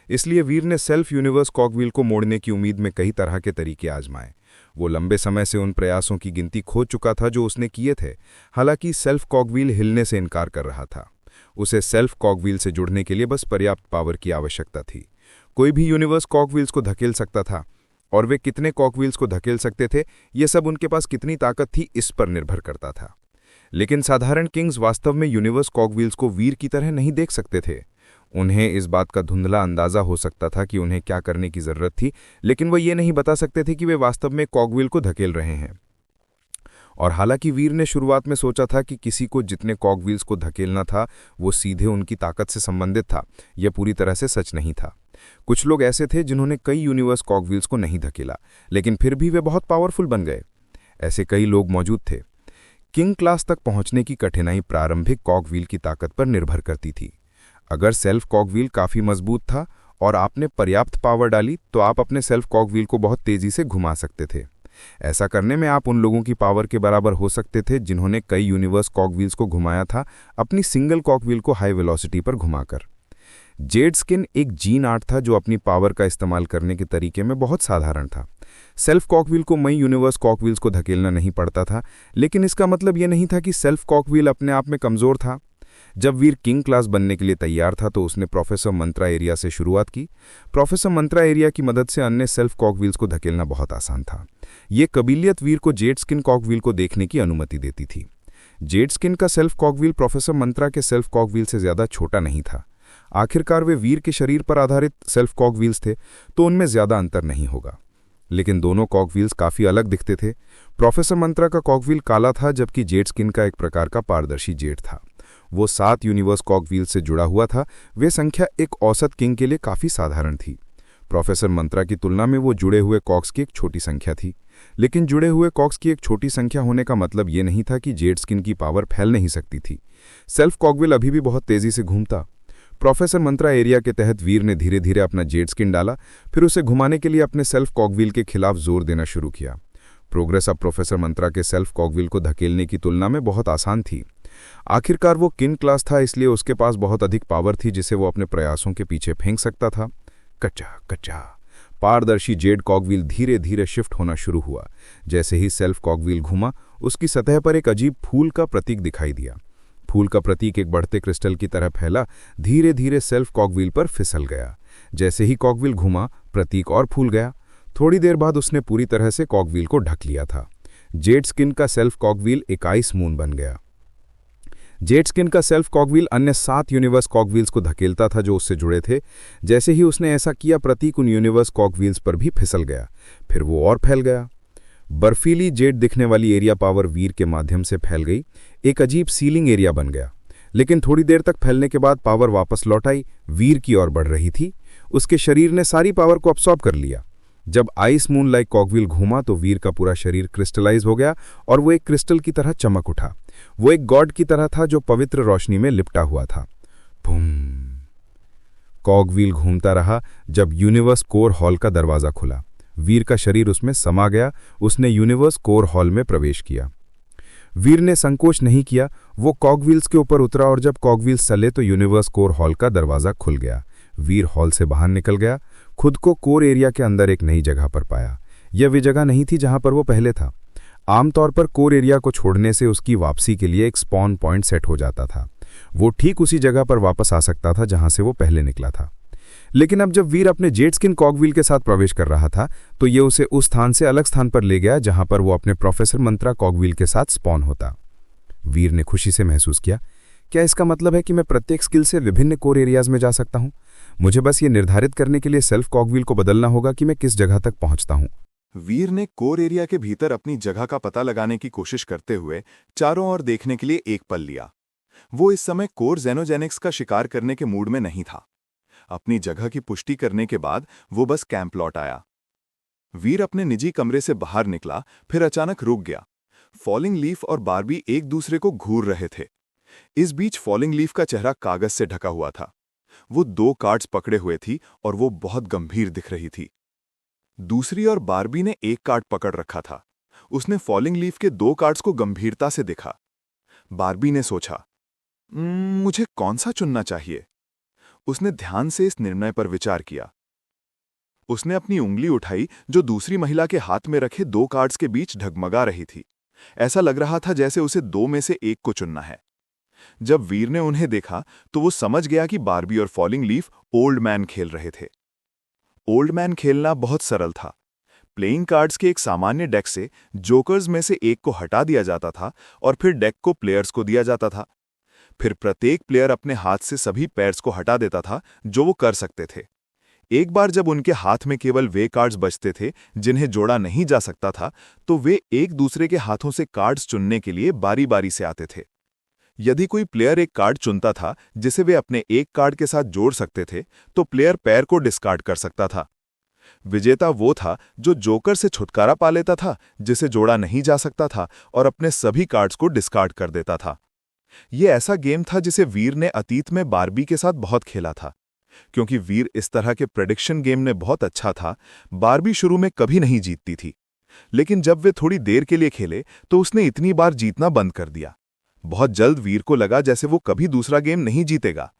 इसलिए वीर ने सेल्फ यूनिवर्स कॉगव्हील को मोड़ने की उम्मीद में कई तरह के तरीके आजमाए। वो लंबे समय से उन प्रयासों की गिनती खो चुका था जो उसने किए थे। हालांकि सेल्फ कॉगव्हील हिलने से इनकार कर रहा था। उसे सेल्फ कॉगव्हील से जुड़ने के लिए बस पर्याप्त पावर की आवश्यकता थी। कोई भी यूनिवर्स कॉगव्हील्स को धकेल सकता था, और वे कितने कॉगव्हील्स को धकेल सकते थे, ये सब उनके पास कितनी ताकत थी, इस पर निर्भर करता था। लेकिन साधारण किंग्स वास्तव में यूनिवर्स कॉगव्हील्स को वीर की तरह नहीं देख सकते थे। उन्हें इस बात का धुंधला अंदाजा हो सकता था कि उन्हें क्या करने की जरूरत थी, लेकिन वो ये नहीं बता सकते थे कि वे वास्तव में कॉगविल को धकेल रहे हैं। और हालांकि वीर ने शुरुआत में सोचा था कि किसी को जितने कॉगविल्स को धकेलना था वो सीधे उनकी ताकत से संबंधित था, यह पूरी तरह से सच नहीं था। कुछ लोग ऐसे थे जिन्होंने कई यूनिवर्स कॉगविल्स को नहीं धकेला, लेकिन फिर भी वे बहुत पावरफुल बन गए। ऐसे कई लोग मौजूद थे। किंग क्लास तक पहुंचने की कठिनाई प्रारंभिक कॉगविल की ताकत पर निर्भर करती थी। अगर सेल्फ कॉगविल काफी मजबूत था और आपने पर्याप्त पावर डाली तो आप अपने सेल्फ कॉगविल को बहुत तेजी से घुमा सकते थे। ऐसा करने में आप उन लोगों की पावर के बराबर हो सकते थे जिन्होंने कई यूनिवर्स कॉगविल्स को घुमाया था अपनी सिंगल कॉगविल को हाई वेलोसिटी पर घुमाकर। जेड स्किन एक जीन आर्ट था जो अपनी पावर का इस्तेमाल करने के तरीके में बहुत साधारण था। सेल्फ कॉगविल को मई यूनिवर्स कॉगविल्स को धकेलना नहीं पड़ता था, लेकिन इसका मतलब यह नहीं था कि सेल्फ कॉगविल अपने आप में कमजोर था। जब वीर किंग क्लास बनने के लिए तैयार था तो उसने प्रोफेसर मंत्रा एरिया से शुरुआत की। प्रोफेसर मंत्रा एरिया की मदद से अन्य सेल्फ कॉगविल्स को धकेलना बहुत आसान था। ये कबीलियत वीर को जेड स्किन कॉगविल को देखने की अनुमति देती थी। जेड स्किन का सेल्फ कॉगविल प्रोफेसर मंत्रा के सेल्फ कॉगविल से ज्यादा छोटा नहीं था। आखिरकार वे वीर के शरीर पर आधारित सेल्फ कॉगविल्स थे, तो उनमें ज्यादा अंतर नहीं होगा। लेकिन दोनों कॉगविल्स काफी अलग दिखते थे। प्रोफेसर मंत्रा का कॉगविल काला था, जबकि जेड स्किन का एक प्रकार का पारदर्शी जेड था। वो 7 यूनिवर्स कॉगविल से जुड़ा हुआ था। वे संख्या एक औसत किंग के लिए काफी साधारण थी। प्रोफेसर मंत्रा की तुलना में वो जुड़े हुए कॉक्स की एक छोटी संख्या थी। लेकिन जुड़े हुए कॉक्स की एक छोटी संख्या होने का मतलब ये नहीं था कि जेड स्किन की पावर फैल नहीं सकती थी। सेल्फ कॉगविल अभी भी बहुत तेजी से घूमता। प्रोफेसर मंत्रा एरिया के तहत वीर ने धीरे धीरे अपना जेड स्किन डाला, फिर उसे घुमाने के लिए अपने सेल्फ कॉगविल के खिलाफ जोर देना शुरू किया। प्रोग्रेस अब प्रोफेसर मंत्रा के सेल्फ कॉगविल को धकेलने की तुलना में बहुत आसान थी। आखिरकार वो किंग क्लास था, इसलिए उसके पास बहुत अधिक पावर थी जिसे वो अपने प्रयासों के पीछे फेंक सकता था। कच्चा कच्चा पारदर्शी जेड कॉगविल धीरे धीरे शिफ्ट होना शुरू हुआ। जैसे ही सेल्फ कॉगविल घूमा, उसकी सतह पर एक अजीब फूल का प्रतीक दिखाई दिया। फूल का प्रतीक एक बढ़ते क्रिस्टल की तरह फैला, धीरे धीरे सेल्फ कॉगविल पर फिसल गया। जैसे ही कॉगविल घूमा, प्रतीक और फूल गया। थोड़ी देर बाद उसने पूरी तरह से कॉगविल को ढक लिया था। जेड स्किन का सेल्फ कॉगविल एक आइस मून बन गया। जेड स्किन का सेल्फ कॉगविल अन्य 7 यूनिवर्स कॉगविल्स को धकेलता था जो उससे जुड़े थे। जैसे ही उसने ऐसा किया, प्रतीक उन यूनिवर्स कॉगविल्स पर भी फिसल गया। फिर वो और फैल गया। बर्फीली जेड दिखने वाली एरिया पावर वीर के माध्यम से फैल गई। एक अजीब सीलिंग एरिया बन गया। लेकिन थोड़ी देर तक फैलने के बाद पावर वापस लौट आई। वीर की ओर बढ़ रही थी। उसके शरीर ने सारी पावर को अब्सॉर्ब कर लिया। जब आइस मून लाइक कॉगविल घूमा तो वीर का पूरा शरीर क्रिस्टलाइज हो गया और वो एक क्रिस्टल की तरह चमक उठा। वो एक गॉड की तरह था जो पवित्र रोशनी में लिपटा हुआ था। बूम! कॉगविल घूमता रहा जब यूनिवर्स कोर हॉल का दरवाजा खुला। वीर का शरीर उसमें समा गया। उसने यूनिवर्स कोर हॉल में प्रवेश किया। वीर ने संकोच नहीं किया। वो कॉगविल्स के ऊपर उतरा और जब कॉगविल्स चले तो यूनिवर्स कोर हॉल का दरवाजा खुल गया। वीर हॉल से बाहर निकल गया। खुद को कोर एरिया के अंदर एक नई जगह पर पाया। यह वे जगह नहीं थी जहां पर वो पहले था। आमतौर पर कोर एरिया को छोड़ने से उसकी वापसी के लिए एक स्पॉन पॉइंट सेट हो जाता था। वो ठीक उसी जगह पर वापस आ सकता था जहां से वो पहले निकला था। लेकिन अब जब वीर अपने जेड स्किन कॉगविल के साथ प्रवेश कर रहा था तो ये उसे उस स्थान से अलग स्थान पर ले गया जहां पर वो अपने प्रोफेसर मंत्रा कॉगविल के साथ स्पॉन होता। वीर ने खुशी से महसूस किया, क्या इसका मतलब है कि मैं प्रत्येक स्किल से विभिन्न कोर एरियाज में जा सकता हूं? मुझे बस ये निर्धारित करने के लिए सेल्फ कॉगविल को बदलना होगा कि मैं किस जगह तक पहुंचता हूं। वीर ने कोर एरिया के भीतर अपनी जगह का पता लगाने की कोशिश करते हुए चारों ओर देखने के लिए एक पल लिया। वो इस समय कोर जेनोजेनिक्स का शिकार करने के मूड में नहीं था। अपनी जगह की पुष्टि करने के बाद वो बस कैंप लौट आया। वीर अपने निजी कमरे से बाहर निकला, फिर अचानक रुक गया। फॉलिंग लीफ और बारबी एक दूसरे को घूर रहे थे। इस बीच फॉलिंग लीफ का चेहरा कागज से ढका हुआ था। वो 2 कार्ड्स पकड़े हुए थी और वो बहुत गंभीर दिख रही थी। दूसरी और बारबी ने एक कार्ड पकड़ रखा था। उसने फॉलिंग लीफ के 2 कार्ड्स को गंभीरता से देखा। बारबी ने सोचा, मुझे कौन सा चुनना चाहिए? उसने ध्यान से इस निर्णय पर विचार किया। उसने अपनी उंगली उठाई जो दूसरी महिला के हाथ में रखे 2 कार्ड्स के बीच ढगमगा रही थी। ऐसा लग रहा था जैसे उसे 2 में से एक को चुनना है। जब वीर ने उन्हें देखा तो वो समझ गया कि बारबी और फॉलिंग लीफ ओल्ड मैन खेल रहे थे। ओल्ड मैन खेलना बहुत सरल था। प्लेइंग कार्ड्स के एक सामान्य डेक से जोकर्स में से एक को हटा दिया जाता था और फिर डेक को प्लेयर्स को दिया जाता था। फिर प्रत्येक प्लेयर अपने हाथ से सभी पैर्स को हटा देता था जो वो कर सकते थे। एक बार जब उनके हाथ में केवल वे कार्ड्स बचते थे जिन्हें जोड़ा नहीं जा सकता था, तो वे एक दूसरे के हाथों से कार्ड्स चुनने के लिए बारी बारी से आते थे। यदि कोई प्लेयर एक कार्ड चुनता था जिसे वे अपने एक कार्ड के साथ जोड़ सकते थे, तो प्लेयर पैर को डिस्कार्ड कर सकता था। विजेता वो था जो जोकर से छुटकारा पा लेता था जिसे जोड़ा नहीं जा सकता था और अपने सभी कार्ड्स को डिस्कार्ड कर देता था। ये ऐसा गेम था जिसे वीर ने अतीत में बारबी के साथ बहुत खेला था। क्योंकि वीर इस तरह के प्रेडिक्शन गेम में बहुत अच्छा था, बारबी शुरू में कभी नहीं जीतती थी, लेकिन जब वे थोड़ी देर के लिए खेले तो उसने इतनी बार जीतना बंद कर दिया। बहुत जल्द वीर को लगा जैसे वो कभी दूसरा गेम नहीं जीतेगा।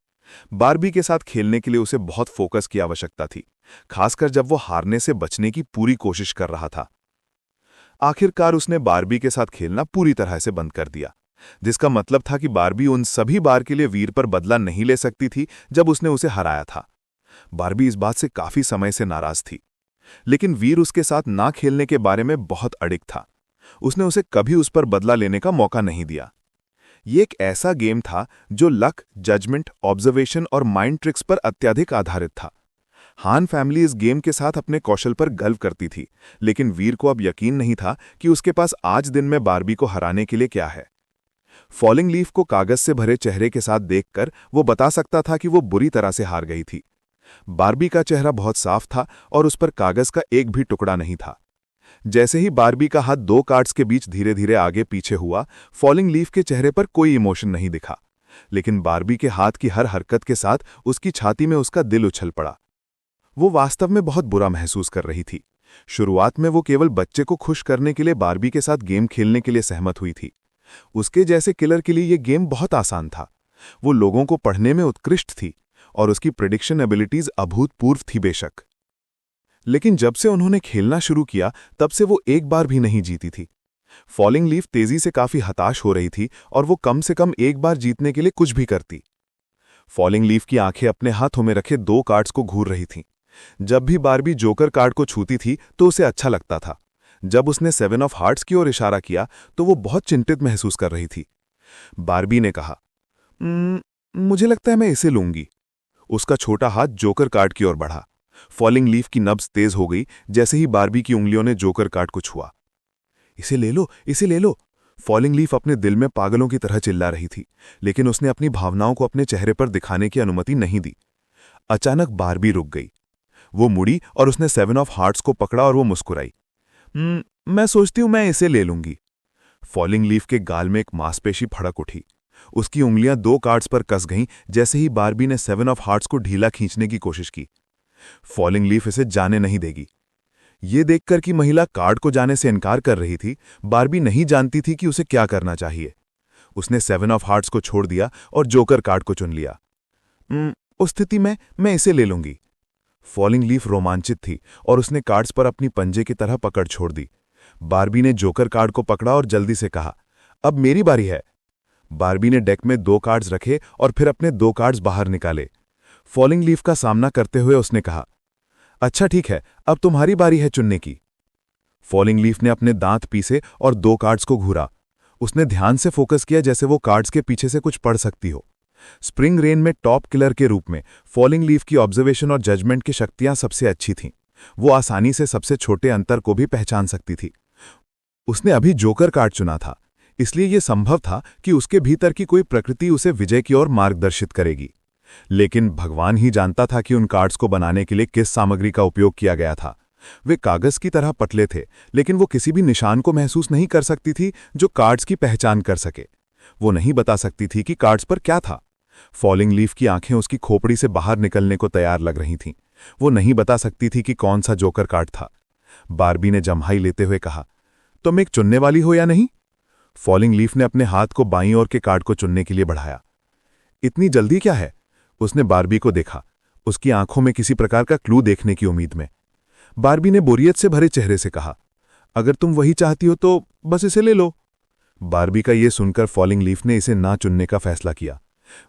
बारबी के साथ खेलने के लिए उसे बहुत फोकस की आवश्यकता थी, खासकर जब वो हारने से बचने की पूरी कोशिश कर रहा था। आखिरकार उसने बारबी के साथ खेलना पूरी तरह से बंद कर दिया, जिसका मतलब था कि बारबी उन सभी बार के लिए वीर पर बदला नहीं ले सकती थी जब उसने उसे हराया था। बारबी इस बात से काफी समय से नाराज थी, लेकिन वीर उसके साथ ना खेलने के बारे में बहुत अड़िग था। उसने उसे कभी उस पर बदला लेने का मौका नहीं दिया। ये एक ऐसा गेम था जो लक, जजमेंट, ऑब्जर्वेशन और माइंड ट्रिक्स पर अत्यधिक आधारित था। हान फैमिली इस गेम के साथ अपने कौशल पर गर्व करती थी, लेकिन वीर को अब यकीन नहीं था कि उसके पास आज दिन में बारबी को हराने के लिए क्या है। फॉलिंग लीफ को कागज से भरे चेहरे के साथ देखकर वो बता सकता था कि वो बुरी तरह से हार गई थी। बारबी का चेहरा बहुत साफ था और उस पर कागज का एक भी टुकड़ा नहीं था। जैसे ही बारबी का हाथ दो कार्ड्स के बीच धीरे धीरे आगे पीछे हुआ, फॉलिंग लीफ के चेहरे पर कोई इमोशन नहीं दिखा, लेकिन बारबी के हाथ की हर हरकत के साथ उसकी छाती में उसका दिल उछल पड़ा। वो वास्तव में बहुत बुरा महसूस कर रही थी। शुरुआत में वो केवल बच्चे को खुश करने के लिए बारबी के साथ गेम खेलने के लिए सहमत हुई थी। उसके जैसे किलर के लिए ये गेम बहुत आसान था। वो लोगों को पढ़ने में उत्कृष्ट थी और उसकी प्रेडिक्शन एबिलिटीज अभूतपूर्व थी बेशक, लेकिन जब से उन्होंने खेलना शुरू किया तब से वो एक बार भी नहीं जीती थी। फॉलिंग लीफ तेजी से काफी हताश हो रही थी और वो कम से कम एक बार जीतने के लिए कुछ भी करती। फॉलिंग लीफ की आंखें अपने हाथों में रखे दो कार्ड्स को घूर रही थीं। जब भी बारबी जोकर कार्ड को छूती थी तो उसे अच्छा लगता था। जब उसने 7 ऑफ हार्ट्स की ओर इशारा किया तो वो बहुत चिंतित महसूस कर रही थी। बारबी ने कहा, मुझे लगता है मैं इसे लूंगी। उसका छोटा हाथ जोकर कार्ड की ओर बढ़ा। फॉलिंग लीफ की नब्ज तेज हो गई जैसे ही बारबी की उंगलियों ने जोकर कार्ड को छुआ। इसे ले लो, इसे ले लो। फॉलिंग लीफ अपने दिल में पागलों की तरह चिल्ला रही थी, लेकिन उसने अपनी भावनाओं को अपने चेहरे पर दिखाने की अनुमति नहीं दी। अचानक बारबी रुक गई। वो मुड़ी और उसने 7 ऑफ हार्ट्स को पकड़ा और वो मुस्कुराई। मैं सोचती हूं मैं इसे ले लूंगी। फॉलिंग लीफ के गाल में एक मांसपेशी फड़क उठी। उसकी उंगलियां दो कार्ड्स पर कस गईं जैसे ही बारबी ने 7 ऑफ हार्ट्स को ढीला खींचने की कोशिश की। फॉलिंग लीफ इसे जाने नहीं देगी। ये देखकर कि महिला कार्ड को जाने से इनकार कर रही थी, बारबी नहीं जानती थी कि उसे क्या करना चाहिए। उसने 7 ऑफ हार्ट्स को छोड़ दिया और जोकर कार्ड को चुन लिया। उस स्थिति में मैं इसे ले लूंगी। फॉलिंग लीफ रोमांचित थी और उसने कार्ड्स पर अपनी पंजे की तरह पकड़ छोड़ दी। बारबी ने जोकर कार्ड को पकड़ा और जल्दी से कहा, अब मेरी बारी है। बारबी ने डेक में 2 कार्ड्स रखे और फिर अपने 2 कार्ड्स बाहर निकाले। फॉलिंग लीफ का सामना करते हुए उसने कहा, अच्छा ठीक है, अब तुम्हारी बारी है चुनने की। फॉलिंग लीफ ने अपने दांत पीसे और 2 कार्ड्स को घूरा। उसने ध्यान से फोकस किया जैसे वो कार्ड्स के पीछे से कुछ पढ़ सकती हो। स्प्रिंग रेन में टॉप किलर के रूप में फॉलिंग लीफ की ऑब्जर्वेशन और जजमेंट की शक्तियां सबसे अच्छी थीं। वो आसानी से सबसे छोटे अंतर को भी पहचान सकती थी। उसने अभी जोकर कार्ड चुना था, इसलिए यह संभव था कि उसके भीतर की कोई प्रकृति उसे विजय की ओर मार्गदर्शित करेगी। लेकिन भगवान ही जानता था कि उन कार्ड्स को बनाने के लिए किस सामग्री का उपयोग किया गया था। वे कागज की तरह पतले थे, लेकिन वो किसी भी निशान को महसूस नहीं कर सकती थी जो कार्ड्स की पहचान कर सके। वो नहीं बता सकती थी कि कार्ड्स पर क्या था। फॉलिंग लीफ की आंखें उसकी खोपड़ी से बाहर निकलने को तैयार लग रही थीं। वो नहीं बता सकती थी कि कौन सा जोकर कार्ड था। बारबी ने जम्हाई लेते हुए कहा, तुम एक चुनने वाली हो या नहीं? फॉलिंग लीफ ने अपने हाथ को बाईं ओर के कार्ड को चुनने के लिए बढ़ाया। इतनी जल्दी क्या है? उसने बारबी को देखा, उसकी आंखों में किसी प्रकार का क्लू देखने की उम्मीद में। बारबी ने बोरियत से भरे चेहरे से कहा, अगर तुम वही चाहती हो तो बस इसे ले लो। बारबी का ये सुनकर फॉलिंग लीफ ने इसे ना चुनने का फैसला किया।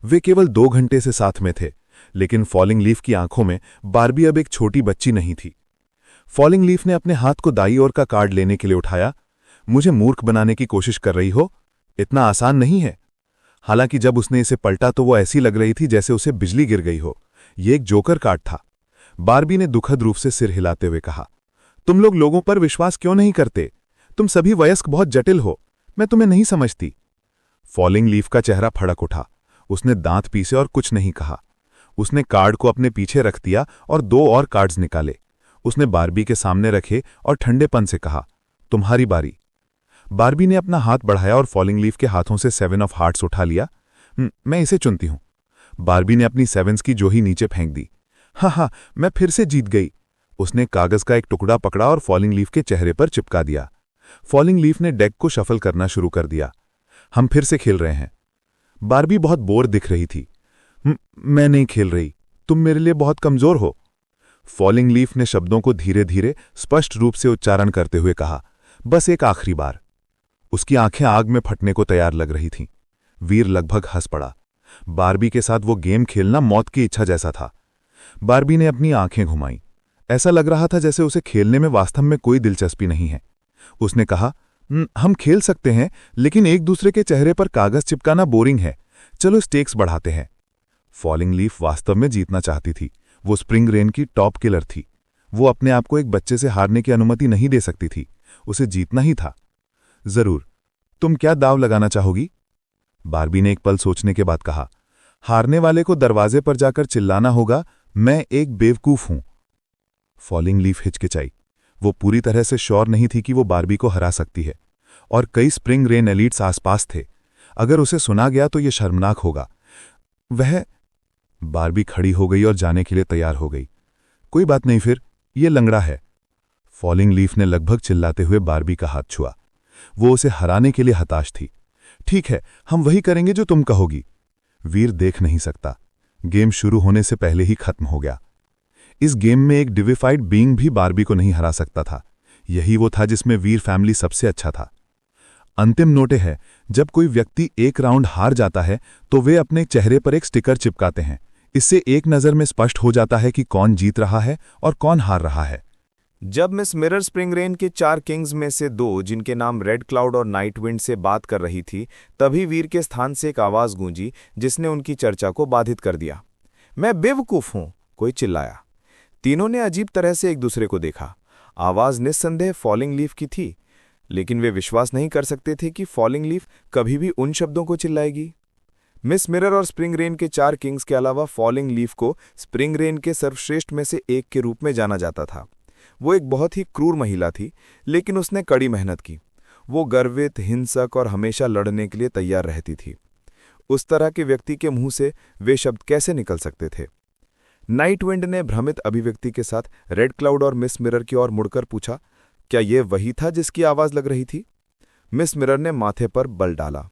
वे केवल 2 घंटे से साथ में थे, लेकिन फॉलिंग लीफ की आंखों में बारबी अब एक छोटी बच्ची नहीं थी। फॉलिंग लीफ ने अपने हाथ को दाईं ओर का कार्ड लेने के लिए उठाया। मुझे मूर्ख बनाने की कोशिश कर रही हो? इतना आसान नहीं है। हालांकि जब उसने इसे पलटा तो वो ऐसी लग रही थी जैसे उसे बिजली गिर गई हो। ये एक जोकर कार्ड था। बार्बी ने दुखद रूप से सिर हिलाते हुए कहा, तुम लोग लोगों पर विश्वास क्यों नहीं करते? तुम सभी वयस्क बहुत जटिल हो, मैं तुम्हें नहीं समझती। फॉलिंग लीफ का चेहरा फड़क उठा। उसने दांत पीसे और कुछ नहीं कहा। उसने कार्ड को अपने पीछे रख दिया और 2 और कार्ड्स निकाले। उसने बार्बी के सामने रखे और ठंडेपन से कहा, तुम्हारी बारी। बार्बी ने अपना हाथ बढ़ाया और फॉलिंग लीफ के हाथों से 7 ऑफ हार्ट्स उठा लिया। मैं इसे चुनती हूं। बार्बी ने अपनी 7s की जोही नीचे फेंक दी। हाँ, मैं फिर से जीत गई। उसने कागज का एक टुकड़ा पकड़ा और फॉलिंग लीफ के चेहरे पर चिपका दिया। फॉलिंग लीफ ने डेक को शफल करना शुरू कर दिया। हम फिर से खेल रहे हैं। बार्बी बहुत बोर दिख रही थी। मैं नहीं खेल रही, तुम मेरे लिए बहुत कमजोर हो। फॉलिंग लीफ ने शब्दों को धीरे धीरे स्पष्ट रूप से उच्चारण करते हुए कहा, बस एक आखिरी बार। उसकी आंखें आग में फटने को तैयार लग रही थीं। वीर लगभग हंस पड़ा। बार्बी के साथ वो गेम खेलना मौत की इच्छा जैसा था। बार्बी ने अपनी आंखें घुमाई। ऐसा लग रहा था जैसे उसे खेलने में वास्तव में कोई दिलचस्पी नहीं है। उसने कहा, हम खेल सकते हैं, लेकिन एक दूसरे के चेहरे पर कागज चिपकाना बोरिंग है। चलो स्टेक्स बढ़ाते हैं। फॉलिंग लीफ वास्तव में जीतना चाहती थी। वो स्प्रिंग रेन की टॉप किलर थी। वो अपने आप को एक बच्चे से हारने की अनुमति नहीं दे सकती थी। उसे जीतना ही था। जरूर। तुम क्या दाव लगाना चाहोगी? बार्बी ने एक पल सोचने के बाद कहा, हारने वाले को दरवाजे पर जाकर चिल्लाना होगा, मैं एक बेवकूफ हूं। फॉलिंग लीफ हिचकिचाई। वो पूरी तरह से श्योर नहीं थी कि वो बार्बी को हरा सकती है, और कई स्प्रिंग रेन एलिट्स आसपास थे। अगर उसे सुना गया तो यह शर्मनाक होगा। बार्बी खड़ी हो गई और जाने के लिए तैयार हो गई। कोई बात नहीं, फिर ये लंगड़ा है। फॉलिंग लीफ ने लगभग चिल्लाते हुए बार्बी का हाथ छुआ। वो उसे हराने के लिए हताश थी। ठीक है, हम वही करेंगे जो तुम कहोगी। वीर देख नहीं सकता। गेम शुरू होने से पहले ही खत्म हो गया। इस गेम में एक डिविफाइड बीइंग भी बार्बी को नहीं हरा सकता था। यही वो था जिसमें वीर फैमिली सबसे अच्छा था। अंतिम नोटे है, जब कोई व्यक्ति एक राउंड हार जाता है तो वे अपने चेहरे पर एक स्टिकर चिपकाते हैं। इससे एक नज़र में स्पष्ट हो जाता है कि कौन जीत रहा है और कौन हार रहा है। जब मिस मिरर स्प्रिंग रेन के 4 किंग्स में से 2, जिनके नाम रेड क्लाउड और नाइट विंड, से बात कर रही थी, तभी वीर के स्थान से एक आवाज गूंजी जिसने उनकी चर्चा को बाधित कर दिया। मैं बेवकूफ हूं, कोई चिल्लाया। तीनों ने अजीब तरह से एक दूसरे को देखा। आवाज निस्संदेह फॉलिंग लीफ की थी, लेकिन वे विश्वास नहीं कर सकते थे कि फॉलिंग लीफ कभी भी उन शब्दों को चिल्लाएगी। मिस मिरर और स्प्रिंग रेन के 4 किंग्स के अलावा फॉलिंग लीफ को स्प्रिंग रेन के सर्वश्रेष्ठ में से एक के रूप में जाना जाता था। वो एक बहुत ही क्रूर महिला थी, लेकिन उसने कड़ी मेहनत की। वो गर्वित, हिंसक और हमेशा लड़ने के लिए तैयार रहती थी। उस तरह के व्यक्ति के मुंह से वे शब्द कैसे निकल सकते थे? नाइट विंड ने भ्रमित अभिव्यक्ति के साथ रेड क्लाउड और मिस मिरर की ओर मुड़कर पूछा, क्या यह वही था जिसकी आवाज लग रही थी? मिस मिरर ने माथे पर बल डाला।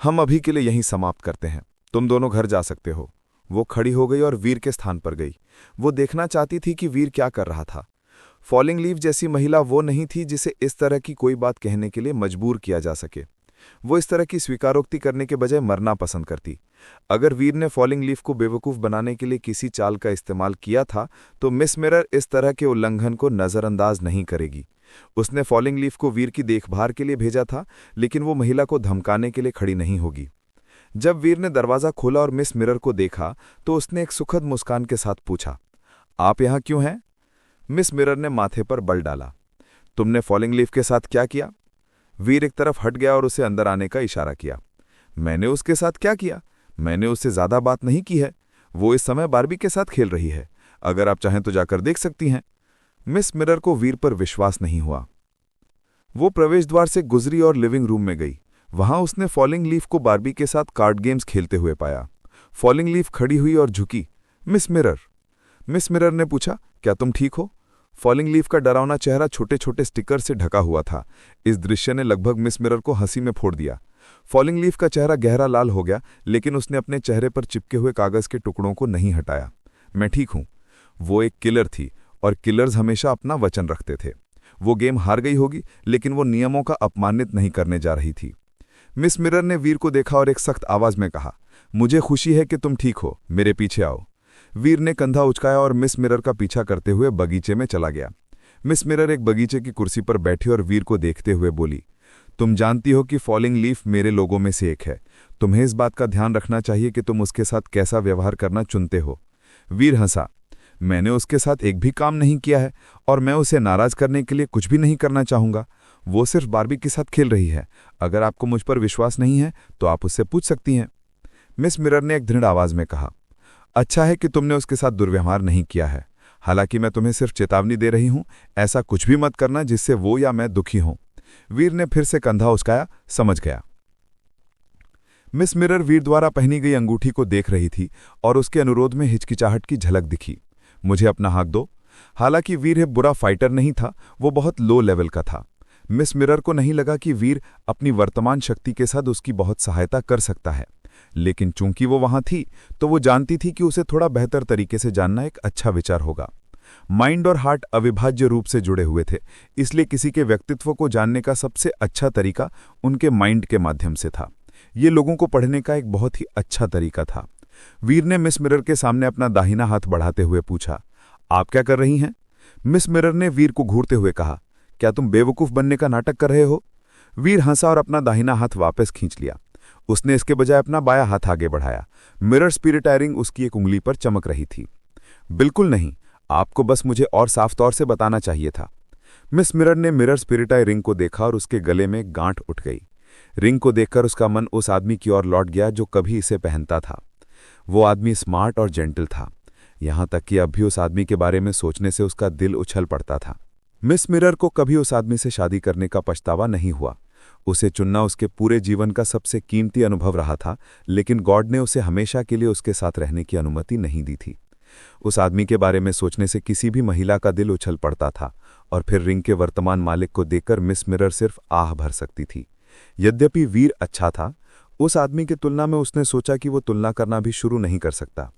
हम अभी के लिए यहीं समाप्त करते हैं, तुम दोनों घर जा सकते हो। वो खड़ी हो गई और वीर के स्थान पर गई। वो देखना चाहती थी कि वीर क्या कर रहा था। फॉलिंग लीफ जैसी महिला वो नहीं थी जिसे इस तरह की कोई बात कहने के लिए मजबूर किया जा सके। वो इस तरह की स्वीकारोक्ति करने के बजाय मरना पसंद करती। अगर वीर ने फॉलिंग लीफ को बेवकूफ बनाने के लिए किसी चाल का इस्तेमाल किया था, तो मिस मिरर इस तरह के उल्लंघन को नजरअंदाज नहीं करेगी। उसने फॉलिंग लीफ को वीर की देखभाल के लिए भेजा था, लेकिन वो महिला को धमकाने के लिए खड़ी नहीं होगी। जब वीर ने दरवाजा खोला और मिस मिरर को देखा, तो उसने एक सुखद मुस्कान के साथ पूछा, आप यहां क्यों हैं? मिस मिरर ने माथे पर बल डाला। तुमने फॉलिंग लीफ के साथ क्या किया? वीर एक तरफ हट गया और उसे अंदर आने का इशारा किया। मैंने उसके साथ क्या किया? मैंने उससे ज्यादा बात नहीं की है। वो इस समय बार्बी के साथ खेल रही है। अगर आप चाहें तो जाकर देख सकती हैं। मिस मिरर को वीर पर विश्वास नहीं हुआ। वो प्रवेश द्वार से गुजरी और लिविंग रूम में गई। वहां उसने फॉलिंग लीफ को बार्बी के साथ कार्ड गेम्स खेलते हुए पाया। फॉलिंग लीफ खड़ी हुई और झुकी। मिस मिरर ने पूछा, क्या तुम ठीक हो? फॉलिंग लीफ का डरावना चेहरा छोटे छोटे स्टिकर से ढका हुआ था। इस दृश्य ने लगभग मिस मिरर को हंसी में फोड़ दिया। फॉलिंग लीफ का चेहरा गहरा लाल हो गया, लेकिन उसने अपने चेहरे पर चिपके हुए कागज के टुकड़ों को नहीं हटाया। मैं ठीक हूं। वो एक किलर थी और किलर्स हमेशा अपना वचन रखते थे। वो गेम हार गई होगी, लेकिन वो नियमों का अपमानित नहीं करने जा रही थी। मिस मिरर ने वीर को देखा और एक सख्त आवाज में कहा, मुझे खुशी है कि तुम ठीक हो, मेरे पीछे आओ। वीर ने कंधा उचकाया और मिस मिरर का पीछा करते हुए बगीचे में चला गया। मिस मिरर एक बगीचे की कुर्सी पर बैठी और वीर को देखते हुए बोली, तुम जानती हो कि फॉलिंग लीफ मेरे लोगों में से एक है। तुम्हें इस बात का ध्यान रखना चाहिए कि तुम उसके साथ कैसा व्यवहार करना चुनते हो। वीर हंसा। मैंने उसके साथ एक भी काम नहीं किया है और मैं उसे नाराज करने के लिए कुछ भी नहीं करना चाहूंगा। वो सिर्फ बारबी के साथ खेल रही है। अगर आपको मुझ पर विश्वास नहीं है तो आप उससे पूछ सकती हैं। मिस मिरर ने एक दृढ़ आवाज में कहा। अच्छा है कि तुमने उसके साथ दुर्व्यवहार नहीं किया है। हालांकि मैं तुम्हें सिर्फ चेतावनी दे रही हूं, ऐसा कुछ भी मत करना जिससे वो या मैं दुखी हों। वीर ने फिर से कंधा उचकाया। समझ गया। मिस मिरर वीर द्वारा पहनी गई अंगूठी को देख रही थी और उसके अनुरोध में हिचकिचाहट की झलक दिखी। मुझे अपना हाथ दो। हालांकि वीर एक बुरा फाइटर नहीं था, वो बहुत लो लेवल का था। मिस मिरर को नहीं लगा कि वीर अपनी वर्तमान शक्ति के साथ उसकी बहुत सहायता कर सकता है, लेकिन चूंकि वो वहां थी तो वो जानती थी कि उसे थोड़ा बेहतर तरीके से जानना एक अच्छा विचार होगा। माइंड और हार्ट अविभाज्य रूप से जुड़े हुए थे, इसलिए किसी के व्यक्तित्व को जानने का सबसे अच्छा तरीका उनके माइंड के माध्यम से था। ये लोगों को पढ़ने का एक बहुत ही अच्छा तरीका था। वीर ने मिस मिरर के सामने अपना दाहिना हाथ बढ़ाते हुए पूछा, आप क्या कर रही हैं? मिस मिरर ने वीर को घूरते हुए कहा, क्या तुम बेवकूफ बनने का नाटक कर रहे हो? वीर हंसा और अपना दाहिना हाथ वापस खींच लिया। उसने इसके बजाय अपना बायां हाथ आगे बढ़ाया। मिरर स्पिरिट रिंग उसकी एक उंगली पर चमक रही थी। बिल्कुल नहीं, आपको बस मुझे और साफ तौर से बताना चाहिए था। मिस मिरर ने मिरर स्पिरिट रिंग को देखा और उसके गले में गांठ उठ गई। रिंग को देखकर उसका मन उस आदमी की ओर लौट गया जो कभी इसे पहनता था। वो आदमी स्मार्ट और जेंटल था, यहां तक कि अब भी उस आदमी के बारे में सोचने से उसका दिल उछल पड़ता था। मिस मिरर को कभी उस आदमी से शादी करने का पछतावा नहीं हुआ। उसे चुनना उसके पूरे जीवन का सबसे कीमती अनुभव रहा था, लेकिन गॉड ने उसे हमेशा के लिए उसके साथ रहने की अनुमति नहीं दी थी। उस आदमी के बारे में सोचने से किसी भी महिला का दिल उछल पड़ता था, और फिर रिंग के वर्तमान मालिक को देखकर मिस मिरर सिर्फ आह भर सकती थी। यद्यपि वीर अच्छा था, उस आदमी की तुलना में उसने सोचा कि वो तुलना करना भी शुरू नहीं कर सकता।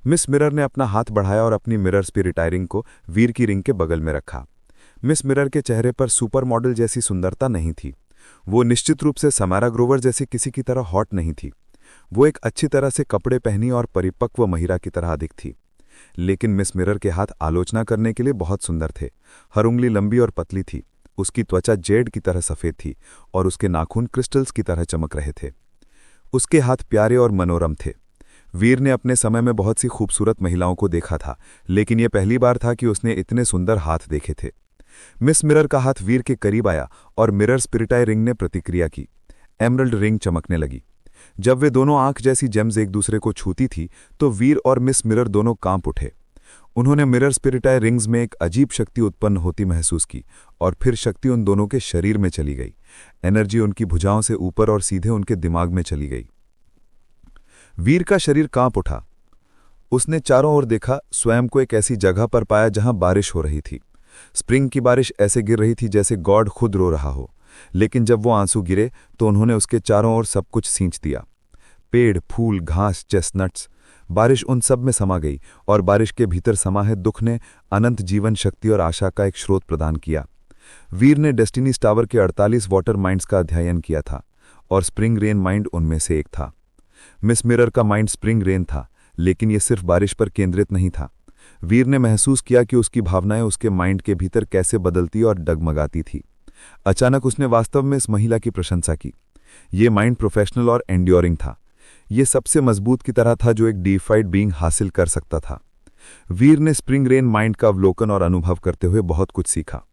मिस मिरर ने अपना हाथ बढ़ाया और अपनी मिरर स्पिरिट रिंग को वीर की रिंग के बगल में रखा। मिस मिरर के चेहरे पर सुपर मॉडल जैसी सुंदरता नहीं थी। वो निश्चित रूप से समारा ग्रोवर जैसी किसी की तरह हॉट नहीं थी। वो एक अच्छी तरह से कपड़े पहनी और परिपक्व महिला की तरह अधिक थी। लेकिन मिस मिरर के हाथ आलोचना करने के लिए बहुत सुंदर थे। हर उंगली लंबी और पतली थी। उसकी त्वचा जेड की तरह सफेद थी और उसके नाखून क्रिस्टल्स की तरह चमक रहे थे। उसके हाथ प्यारे और मनोरम थे। वीर ने अपने समय में बहुत सी खूबसूरत महिलाओं को देखा था, लेकिन यह पहली बार था कि उसने इतने सुंदर हाथ देखे थे। मिस मिरर का हाथ वीर के करीब आया और मिरर स्पिरिटाई रिंग ने प्रतिक्रिया की। एमरल्ड रिंग चमकने लगी। जब वे दोनों आंख जैसी जेम्स एक दूसरे को छूती थी तो वीर और मिस मिरर दोनों कांप उठे। उन्होंने मिरर स्पिरिटाई रिंग्स में एक अजीब शक्ति उत्पन्न होती महसूस की और फिर शक्ति उन दोनों के शरीर में चली गई। एनर्जी उनकी भुजाओं से ऊपर और सीधे उनके दिमाग में चली गई। वीर का शरीर कांप उठा। उसने चारों ओर देखा, स्वयं को एक ऐसी जगह पर पाया जहां बारिश हो रही थी। स्प्रिंग की बारिश ऐसे गिर रही थी जैसे गॉड खुद रो रहा हो, लेकिन जब वो आंसू गिरे तो उन्होंने उसके चारों ओर सब कुछ सींच दिया। पेड़, फूल, घास, चेस्टनट्स, बारिश उन सब में समा गई और बारिश के भीतर समाहित दुख ने अनंत जीवन शक्ति और आशा का एक स्रोत प्रदान किया। वीर ने डेस्टिनीज टावर के 48 वाटर माइंड्स का अध्ययन किया था और स्प्रिंग रेन माइंड उनमें से एक था। मिस मिरर का माइंड स्प्रिंग रेन था, लेकिन यह सिर्फ बारिश पर केंद्रित नहीं था। वीर ने महसूस किया कि उसकी भावनाएं उसके माइंड के भीतर कैसे बदलती और डगमगाती थी। अचानक उसने वास्तव में इस महिला की प्रशंसा की। ये माइंड प्रोफेशनल और एंड्योरिंग था। ये सबसे मजबूत की तरह था जो एक डीफाइड बीइंग हासिल कर सकता था। वीर ने स्प्रिंग रेन माइंड का अवलोकन और अनुभव करते हुए बहुत कुछ सीखा।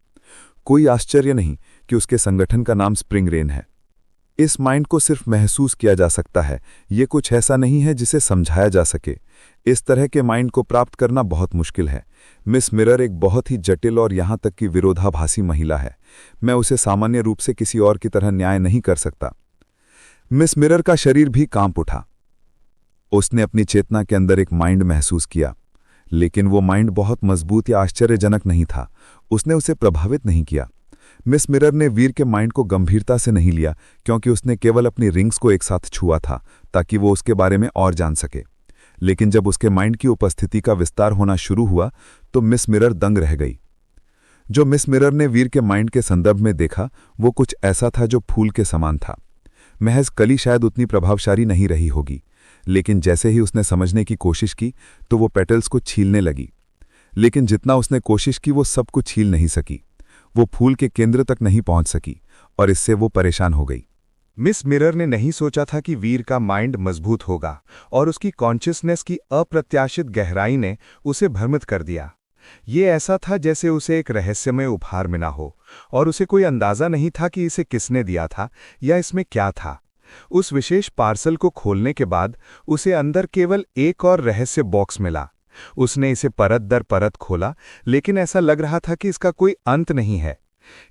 कोई आश्चर्य नहीं कि उसके संगठन का नाम स्प्रिंग रेन है। इस माइंड को सिर्फ महसूस किया जा सकता है, ये कुछ ऐसा नहीं है जिसे समझाया जा सके। इस तरह के माइंड को प्राप्त करना बहुत मुश्किल है। मिस मिरर एक बहुत ही जटिल और यहां तक कि विरोधाभासी महिला है। मैं उसे सामान्य रूप से किसी और की तरह न्याय नहीं कर सकता। मिस मिरर का शरीर भी कांप उठा। उसने अपनी चेतना के अंदर एक माइंड महसूस किया, लेकिन वो माइंड बहुत मजबूत या आश्चर्यजनक नहीं था। उसने उसे प्रभावित नहीं किया। मिस मिरर ने वीर के माइंड को गंभीरता से नहीं लिया, क्योंकि उसने केवल अपनी रिंग्स को एक साथ छुआ था ताकि वो उसके बारे में और जान सके। लेकिन जब उसके माइंड की उपस्थिति का विस्तार होना शुरू हुआ तो मिस मिरर दंग रह गई। जो मिस मिरर ने वीर के माइंड के संदर्भ में देखा वो कुछ ऐसा था जो फूल के समान था। महज कली शायद उतनी प्रभावशाली नहीं रही होगी, लेकिन जैसे ही उसने समझने की कोशिश की तो वो पेटल्स को छीलने लगी। लेकिन जितना उसने कोशिश की वो सब कुछ छील नहीं सकी। वो फूल के केंद्र तक नहीं पहुंच सकी और इससे वो परेशान हो गई। मिस मिरर ने नहीं सोचा था कि वीर का माइंड मजबूत होगा और उसकी कॉन्शियसनेस की अप्रत्याशित गहराई ने उसे भ्रमित कर दिया। ये ऐसा था जैसे उसे एक रहस्यमय उपहार मिला हो और उसे कोई अंदाजा नहीं था कि इसे किसने दिया था या इसमें क्या था। उस विशेष पार्सल को खोलने के बाद उसे अंदर केवल एक और रहस्य बॉक्स मिला। उसने इसे परत दर परत खोला, लेकिन ऐसा लग रहा था कि इसका कोई अंत नहीं है।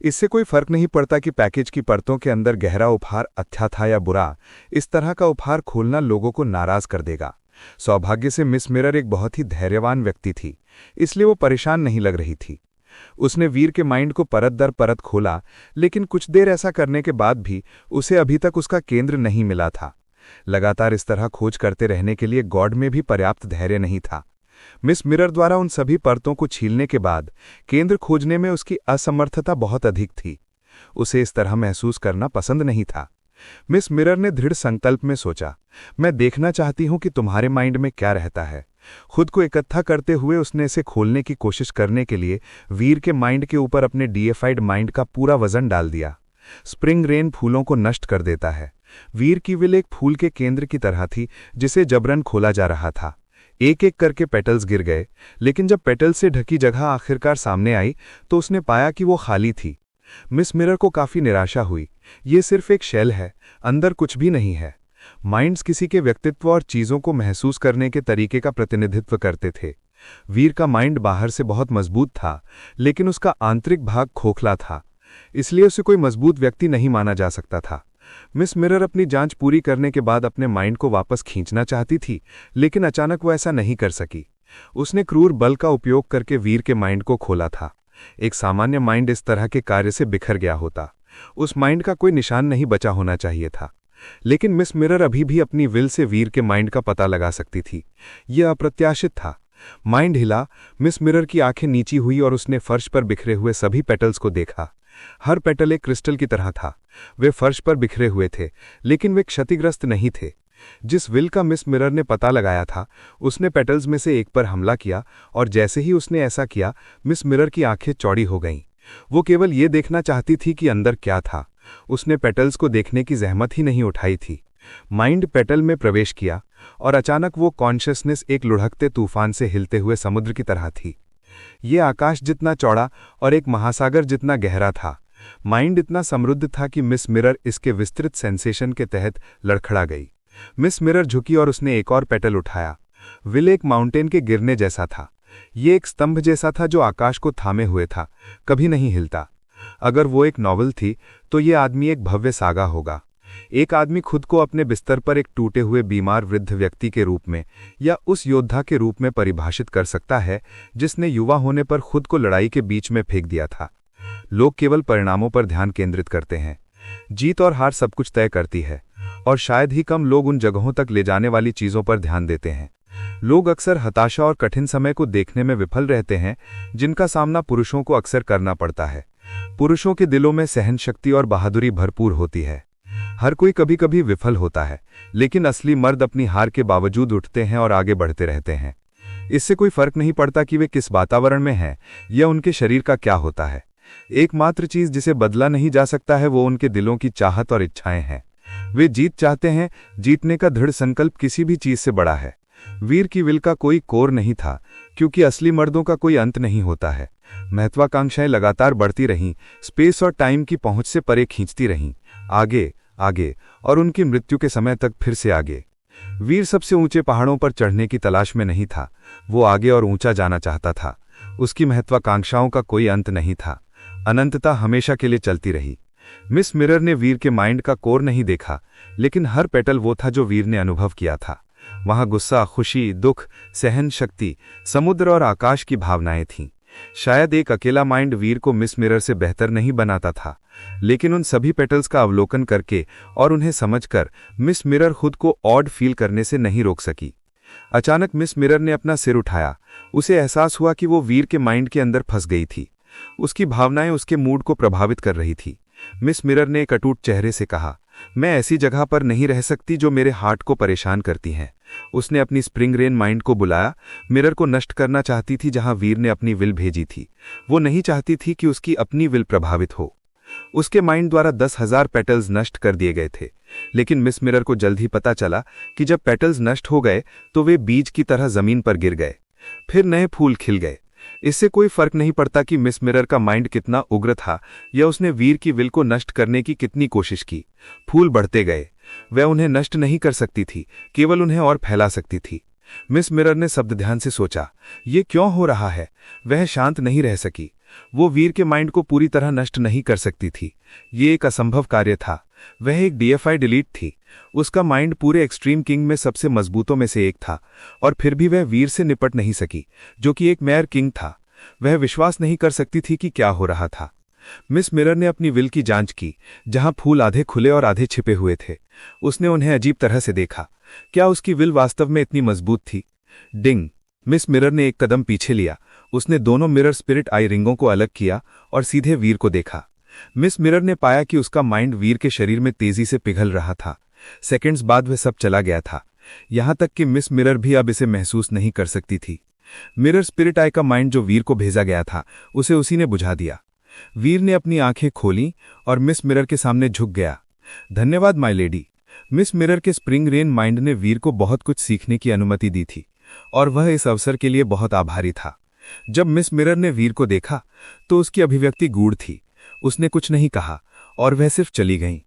इससे कोई फर्क नहीं पड़ता कि पैकेज की परतों के अंदर गहरा उपहार अच्छा था या बुरा, इस तरह का उपहार खोलना लोगों को नाराज कर देगा। सौभाग्य से मिस मिरर एक बहुत ही धैर्यवान व्यक्ति थी, इसलिए वो परेशान नहीं लग रही थी। उसने वीर के माइंड को परत दर परत खोला, लेकिन कुछ देर ऐसा करने के बाद भी उसे अभी तक उसका केंद्र नहीं मिला था। लगातार इस तरह खोज करते रहने के लिए गॉड में भी पर्याप्त धैर्य नहीं था। मिस मिरर द्वारा उन सभी परतों को छीलने के बाद केंद्र खोजने में उसकी असमर्थता बहुत अधिक थी। उसे इस तरह महसूस करना पसंद नहीं था। मिस मिरर ने दृढ़ संकल्प में सोचा, मैं देखना चाहती हूं कि तुम्हारे माइंड में क्या रहता है। खुद को इकट्ठा करते हुए उसने इसे खोलने की कोशिश करने के लिए वीर के माइंड के ऊपर अपने डीएफाइड माइंड का पूरा वजन डाल दिया। स्प्रिंग रेन फूलों को नष्ट कर देता है। वीर की विल एक फूल के केंद्र की तरह थी जिसे जबरन खोला जा रहा था। एक एक करके पेटल्स गिर गए, लेकिन जब पेटल्स से ढकी जगह आखिरकार सामने आई तो उसने पाया कि वो खाली थी। मिस मिरर को काफी निराशा हुई। ये सिर्फ एक शेल है, अंदर कुछ भी नहीं है। माइंड्स किसी के व्यक्तित्व और चीजों को महसूस करने के तरीके का प्रतिनिधित्व करते थे। वीर का माइंड बाहर से बहुत मजबूत था, लेकिन उसका आंतरिक भाग खोखला था, इसलिए उसे कोई मजबूत व्यक्ति नहीं माना जा सकता था। मिस मिरर अपनी जांच पूरी करने के बाद अपने माइंड को वापस खींचना चाहती थी, लेकिन अचानक वो ऐसा नहीं कर सकी। उसने क्रूर बल का उपयोग करके वीर के माइंड को खोला था। एक सामान्य माइंड इस तरह के कार्य से बिखर गया होता। उस माइंड का कोई निशान नहीं बचा होना चाहिए था, लेकिन मिस मिरर अभी भी अपनी विल से वीर के माइंड का पता लगा सकती थी। यह अप्रत्याशित था। माइंड हिला, मिस मिरर की आंखें नीची हुई और उसने फर्श पर बिखरे हुए सभी पेटल्स को देखा। हर पेटल एक क्रिस्टल की तरह था। वे फर्श पर बिखरे हुए थे, लेकिन वे क्षतिग्रस्त नहीं थे। जिस विल का मिस मिरर ने पता लगाया था, उसने पेटल्स में से एक पर हमला किया, और जैसे ही उसने ऐसा किया, मिस मिरर की आंखें चौड़ी हो गईं। वो केवल ये देखना चाहती थी कि अंदर क्या था। उसने पेटल्स को देखने की जहमत ही नहीं उठाई थी। माइंड पेटल में प्रवेश किया, और अचानक वो कॉन्शियसनेस एक लुढ़कते तूफान से हिलते हुए समुद्र की तरह थी। ये आकाश जितना चौड़ा और एक महासागर जितना गहरा था। माइंड इतना समृद्ध था कि मिस मिरर इसके विस्तृत सेंसेशन के तहत लड़खड़ा गई। मिस मिरर झुकी और उसने एक और पेटल उठाया। विल एक माउंटेन के गिरने जैसा था। ये एक स्तंभ जैसा था जो आकाश को थामे हुए था, कभी नहीं हिलता। अगर वो एक नॉवल थी तो ये आदमी एक भव्य सागा होगा। एक आदमी खुद को अपने बिस्तर पर एक टूटे हुए बीमार वृद्ध व्यक्ति के रूप में या उस योद्धा के रूप में परिभाषित कर सकता है जिसने युवा होने पर खुद को लड़ाई के बीच में फेंक दिया था। लोग केवल परिणामों पर ध्यान केंद्रित करते हैं। जीत और हार सब कुछ तय करती है, और शायद ही कम लोग उन जगहों तक ले जाने वाली चीजों पर ध्यान देते हैं। लोग अक्सर हताशा और कठिन समय को देखने में विफल रहते हैं, जिनका सामना पुरुषों को अक्सर करना पड़ता है। पुरुषों के दिलों में सहन शक्ति और बहादुरी भरपूर होती है। हर कोई कभी कभी विफल होता है, लेकिन असली मर्द अपनी हार के बावजूद उठते हैं और आगे बढ़ते रहते हैं। इससे कोई फर्क नहीं पड़ता कि वे किस वातावरण में हैं या उनके शरीर का क्या होता है। एकमात्र चीज जिसे बदला नहीं जा सकता है वो उनके दिलों की चाहत और इच्छाएं हैं। वे जीत चाहते हैं। जीतने का दृढ़ संकल्प किसी भी चीज से बड़ा है। वीर की विल का कोई कोर नहीं था, क्योंकि असली मर्दों का कोई अंत नहीं होता है। महत्वाकांक्षाएं लगातार बढ़ती रहीं, स्पेस और टाइम की पहुंच से परे खींचती रहीं, आगे आगे, और उनकी मृत्यु के समय तक फिर से आगे। वीर सबसे ऊंचे पहाड़ों पर चढ़ने की तलाश में नहीं था, वो आगे और ऊंचा जाना चाहता था। उसकी महत्वाकांक्षाओं का कोई अंत नहीं था। अनंतता हमेशा के लिए चलती रही। मिस मिरर ने वीर के माइंड का कोर नहीं देखा, लेकिन हर पेटल वो था जो वीर ने अनुभव किया था। वहां गुस्सा, खुशी, दुख, सहन शक्ति, समुद्र और आकाश की भावनाएं थीं। शायद एक अकेला माइंड वीर को मिस मिरर से बेहतर नहीं बनाता था, लेकिन उन सभी पेटल्स का अवलोकन करके और उन्हें समझकर मिस मिरर खुद को ऑड फील करने से नहीं रोक सकी। अचानक मिस मिरर ने अपना सिर उठाया। उसे एहसास हुआ कि वो वीर के माइंड के अंदर फंस गई थी। उसकी भावनाएं उसके मूड को प्रभावित कर रही थी। मिस मिरर ने एक अटूट चेहरे से कहा, मैं ऐसी जगह पर नहीं रह सकती जो मेरे हार्ट को परेशान करती हैं। उसने अपनी स्प्रिंग रेन माइंड को बुलाया। मिरर को नष्ट करना चाहती थी जहां वीर ने अपनी विल भेजी थी। वो नहीं चाहती थी कि उसकी अपनी विल प्रभावित हो। उसके माइंड द्वारा 10,000 पेटल्स नष्ट कर दिए गए थे। लेकिन मिस मिरर को जल्द ही पता चला कि जब पेटल्स नष्ट हो गए तो वे बीज की तरह जमीन पर गिर गए, फिर नए फूल खिल गए। इससे कोई फर्क नहीं पड़ता कि मिस मिरर का माइंड कितना उग्र था या उसने वीर की विल को नष्ट करने की कितनी कोशिश की, फूल बढ़ते गए। वह उन्हें नष्ट नहीं कर सकती थी, केवल उन्हें और फैला सकती थी। मिस मिरर ने शब्द ध्यान से सोचा, ये क्यों हो रहा है? वह शांत नहीं रह सकी। वो वीर के माइंड को पूरी तरह नष्ट नहीं कर सकती थी, ये एक असंभव कार्य था। वह एक डीएफाइड एलीट थी, उसका माइंड पूरे एक्सट्रीम किंग में सबसे मजबूतों में से एक था, और फिर भी वह वीर से निपट नहीं सकी, जो कि एक मेयर किंग था। वह विश्वास नहीं कर सकती थी कि क्या हो रहा था। मिस मिरर ने अपनी विल की जांच की, जहां फूल आधे खुले और आधे छिपे हुए थे। उसने उन्हें अजीब तरह से देखा। क्या उसकी विल वास्तव में इतनी मजबूत थी? डिंग! मिस मिरर ने एक कदम पीछे लिया। उसने दोनों मिरर स्पिरिट आई रिंगों को अलग किया और सीधे वीर को देखा। मिस मिरर ने पाया कि उसका माइंड वीर के शरीर में तेजी से पिघल रहा था। सेकंड्स बाद वह सब चला गया था, यहां तक कि मिस मिरर भी अब इसे महसूस नहीं कर सकती थी। मिरर स्पिरिट आई का माइंड जो वीर को भेजा गया था, उसे उसी ने बुझा दिया। वीर ने अपनी आंखें खोलीं और मिस मिरर के सामने झुक गया। धन्यवाद माय लेडी। मिस मिरर के स्प्रिंग रेन माइंड ने वीर को बहुत कुछ सीखने की अनुमति दी थी, और वह इस अवसर के लिए बहुत आभारी था। जब मिस मिरर ने वीर को देखा तो उसकी अभिव्यक्ति गूढ़ थी। उसने कुछ नहीं कहा और वह सिर्फ चली गईं।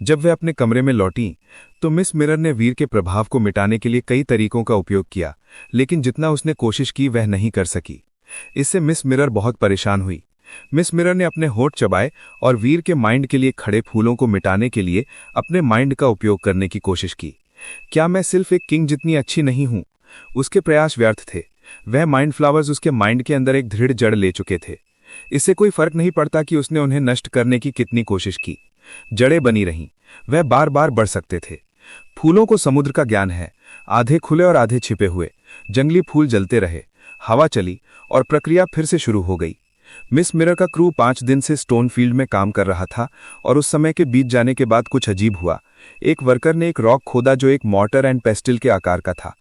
जब वह अपने कमरे में लौटी तो मिस मिरर ने वीर के प्रभाव को मिटाने के लिए कई तरीकों का उपयोग किया, लेकिन जितना उसने कोशिश की वह नहीं कर सकी। इससे मिस मिरर बहुत परेशान हुई। मिस मिरर ने अपने होठ चबाए और वीर के माइंड के लिए खड़े फूलों को मिटाने के लिए अपने माइंड का उपयोग करने की कोशिश की। क्या मैं सिर्फ एक किंग जितनी अच्छी नहीं हूं? उसके प्रयास व्यर्थ थे। वह माइंड फ्लावर्स उसके माइंड के अंदर एक दृढ़ जड़ ले चुके थे। इससे कोई फर्क नहीं पड़ता कि उसने उन्हें नष्ट करने की कितनी कोशिश की, जड़ें बनी रहीं। वह बार बार बढ़ सकते थे। फूलों को समुद्र का ज्ञान है, आधे खुले और आधे छिपे हुए। जंगली फूल जलते रहे, हवा चली और प्रक्रिया फिर से शुरू हो गई। मिस मिरर का क्रू 5 दिन से स्टोन फील्ड में काम कर रहा था, और उस समय के बीत जाने के बाद कुछ अजीब हुआ। एक वर्कर ने एक रॉक खोदा जो एक मॉर्टर एंड पेस्टिल के आकार का था।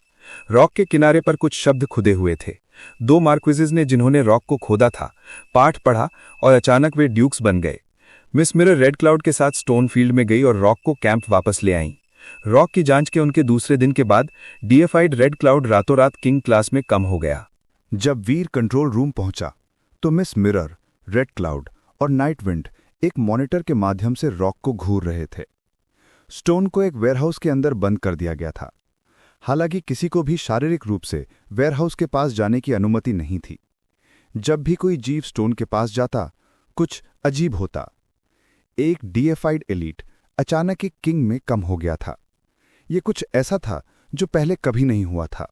रॉक के किनारे पर कुछ शब्द खुदे हुए थे। 2 मार्क्विजेज ने, जिन्होंने रॉक को खोदा था, पाठ पढ़ा और अचानक वे ड्यूक्स बन गए। मिस मिरर रेड क्लाउड के साथ स्टोन फील्ड में गई और रॉक को कैंप वापस ले आईं। रॉक की जांच के उनके दूसरे दिन के बाद डीएफाइड रेड क्लाउड रातों रात किंग क्लास में कम हो गया। जब वीर कंट्रोल रूम पहुंचा तो मिस मिरर, रेड क्लाउड और नाइट विंड एक मॉनिटर के माध्यम से रॉक को घूर रहे थे। स्टोन को एक वेयरहाउस के अंदर बंद कर दिया गया था। हालांकि किसी को भी शारीरिक रूप से वेयरहाउस के पास जाने की अनुमति नहीं थी। जब भी कोई जीव स्टोन के पास जाता, कुछ अजीब होता। एक डीएफाइड एलीट अचानक एक किंग में कम हो गया था। यह कुछ ऐसा था जो पहले कभी नहीं हुआ था।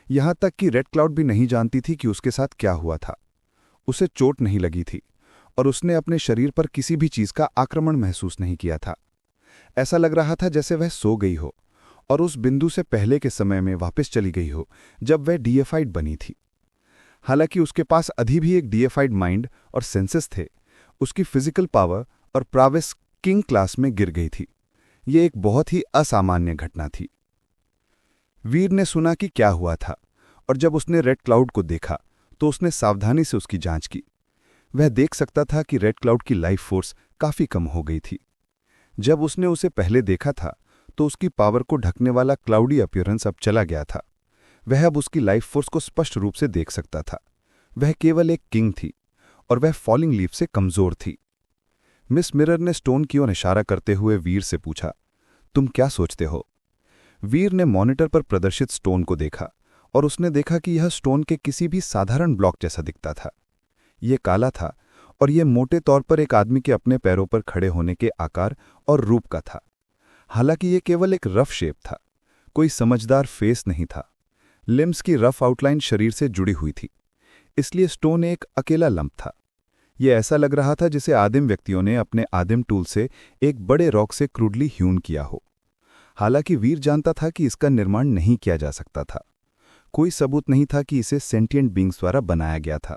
यहां तक कि रेड क्लाउड भी नहीं जानती थी कि उसके साथ क्या हुआ था। उसे चोट नहीं लगी थी और उसने अपने शरीर पर किसी भी चीज का आक्रमण महसूस नहीं किया था। ऐसा लग रहा था जैसे वह सो गई हो और उस बिंदु से पहले के समय में वापस चली गई हो जब वह डीएफाइड बनी थी। हालांकि उसके पास अभी भी एक डीएफाइड माइंड और सेंसेस थे, उसकी फिजिकल पावर और प्रावेस किंग क्लास में गिर गई थी। यह एक बहुत ही असामान्य घटना थी। वीर ने सुना कि क्या हुआ था, और जब उसने रेड क्लाउड को देखा तो उसने सावधानी से उसकी जांच की। वह देख सकता था कि रेड क्लाउड की लाइफ फोर्स काफी कम हो गई थी। जब उसने उसे पहले देखा था तो उसकी पावर को ढकने वाला क्लाउडी अपीयरेंस अब चला गया था। वह अब उसकी लाइफ फोर्स को स्पष्ट रूप से देख सकता था। वह केवल एक किंग थी और वह फॉलिंग लीफ से कमजोर थी। मिस मिरर ने स्टोन की ओर इशारा करते हुए वीर से पूछा, तुम क्या सोचते हो? वीर ने मॉनिटर पर प्रदर्शित स्टोन को देखा और उसने देखा कि यह स्टोन के किसी भी साधारण ब्लॉक जैसा दिखता था। यह काला था और यह मोटे तौर पर एक आदमी के अपने पैरों पर खड़े होने के आकार और रूप का था। हालांकि यह केवल एक रफ शेप था, कोई समझदार फेस नहीं था। लिम्स की रफ आउटलाइन शरीर से जुड़ी हुई थी, इसलिए स्टोन एक अकेला लंप था। यह ऐसा लग रहा था जिसे आदिम व्यक्तियों ने अपने आदिम टूल से एक बड़े रॉक से क्रूडली ह्यून किया हो। हालांकि वीर जानता था कि इसका निर्माण नहीं किया जा सकता था। कोई सबूत नहीं था कि इसे सेंटिएंट बींग्स द्वारा बनाया गया था।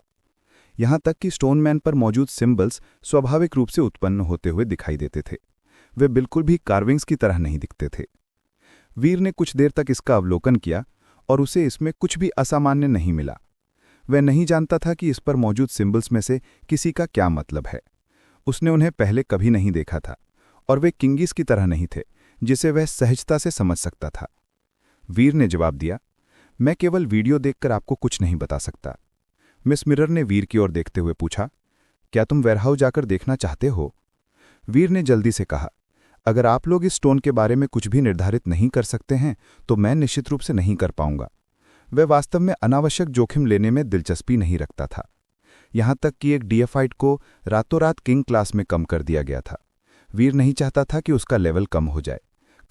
यहां तक कि स्टोनमैन पर मौजूद सिंबल्स स्वाभाविक रूप से उत्पन्न होते हुए दिखाई देते थे। वे बिल्कुल भी कार्विंग्स की तरह नहीं दिखते थे। वीर ने कुछ देर तक इसका अवलोकन किया और उसे इसमें कुछ भी असामान्य नहीं मिला। वह नहीं जानता था कि इस पर मौजूद सिंबल्स में से किसी का क्या मतलब है। उसने उन्हें पहले कभी नहीं देखा था और वे किंगिस की तरह नहीं थे जिसे वह सहजता से समझ सकता था। वीर ने जवाब दिया, मैं केवल वीडियो देखकर आपको कुछ नहीं बता सकता। मिस मिरर ने वीर की ओर देखते हुए पूछा, क्या तुम वेयरहाउस जाकर देखना चाहते हो? वीर ने जल्दी से कहा, अगर आप लोग इस स्टोन के बारे में कुछ भी निर्धारित नहीं कर सकते हैं तो मैं निश्चित रूप से नहीं कर पाऊंगा। वह वास्तव में अनावश्यक जोखिम लेने में दिलचस्पी नहीं रखता था, यहां तक कि एक डीएफाइट को रातों रात किंग क्लास में कम कर दिया गया था। वीर नहीं चाहता था कि उसका लेवल कम हो जाए,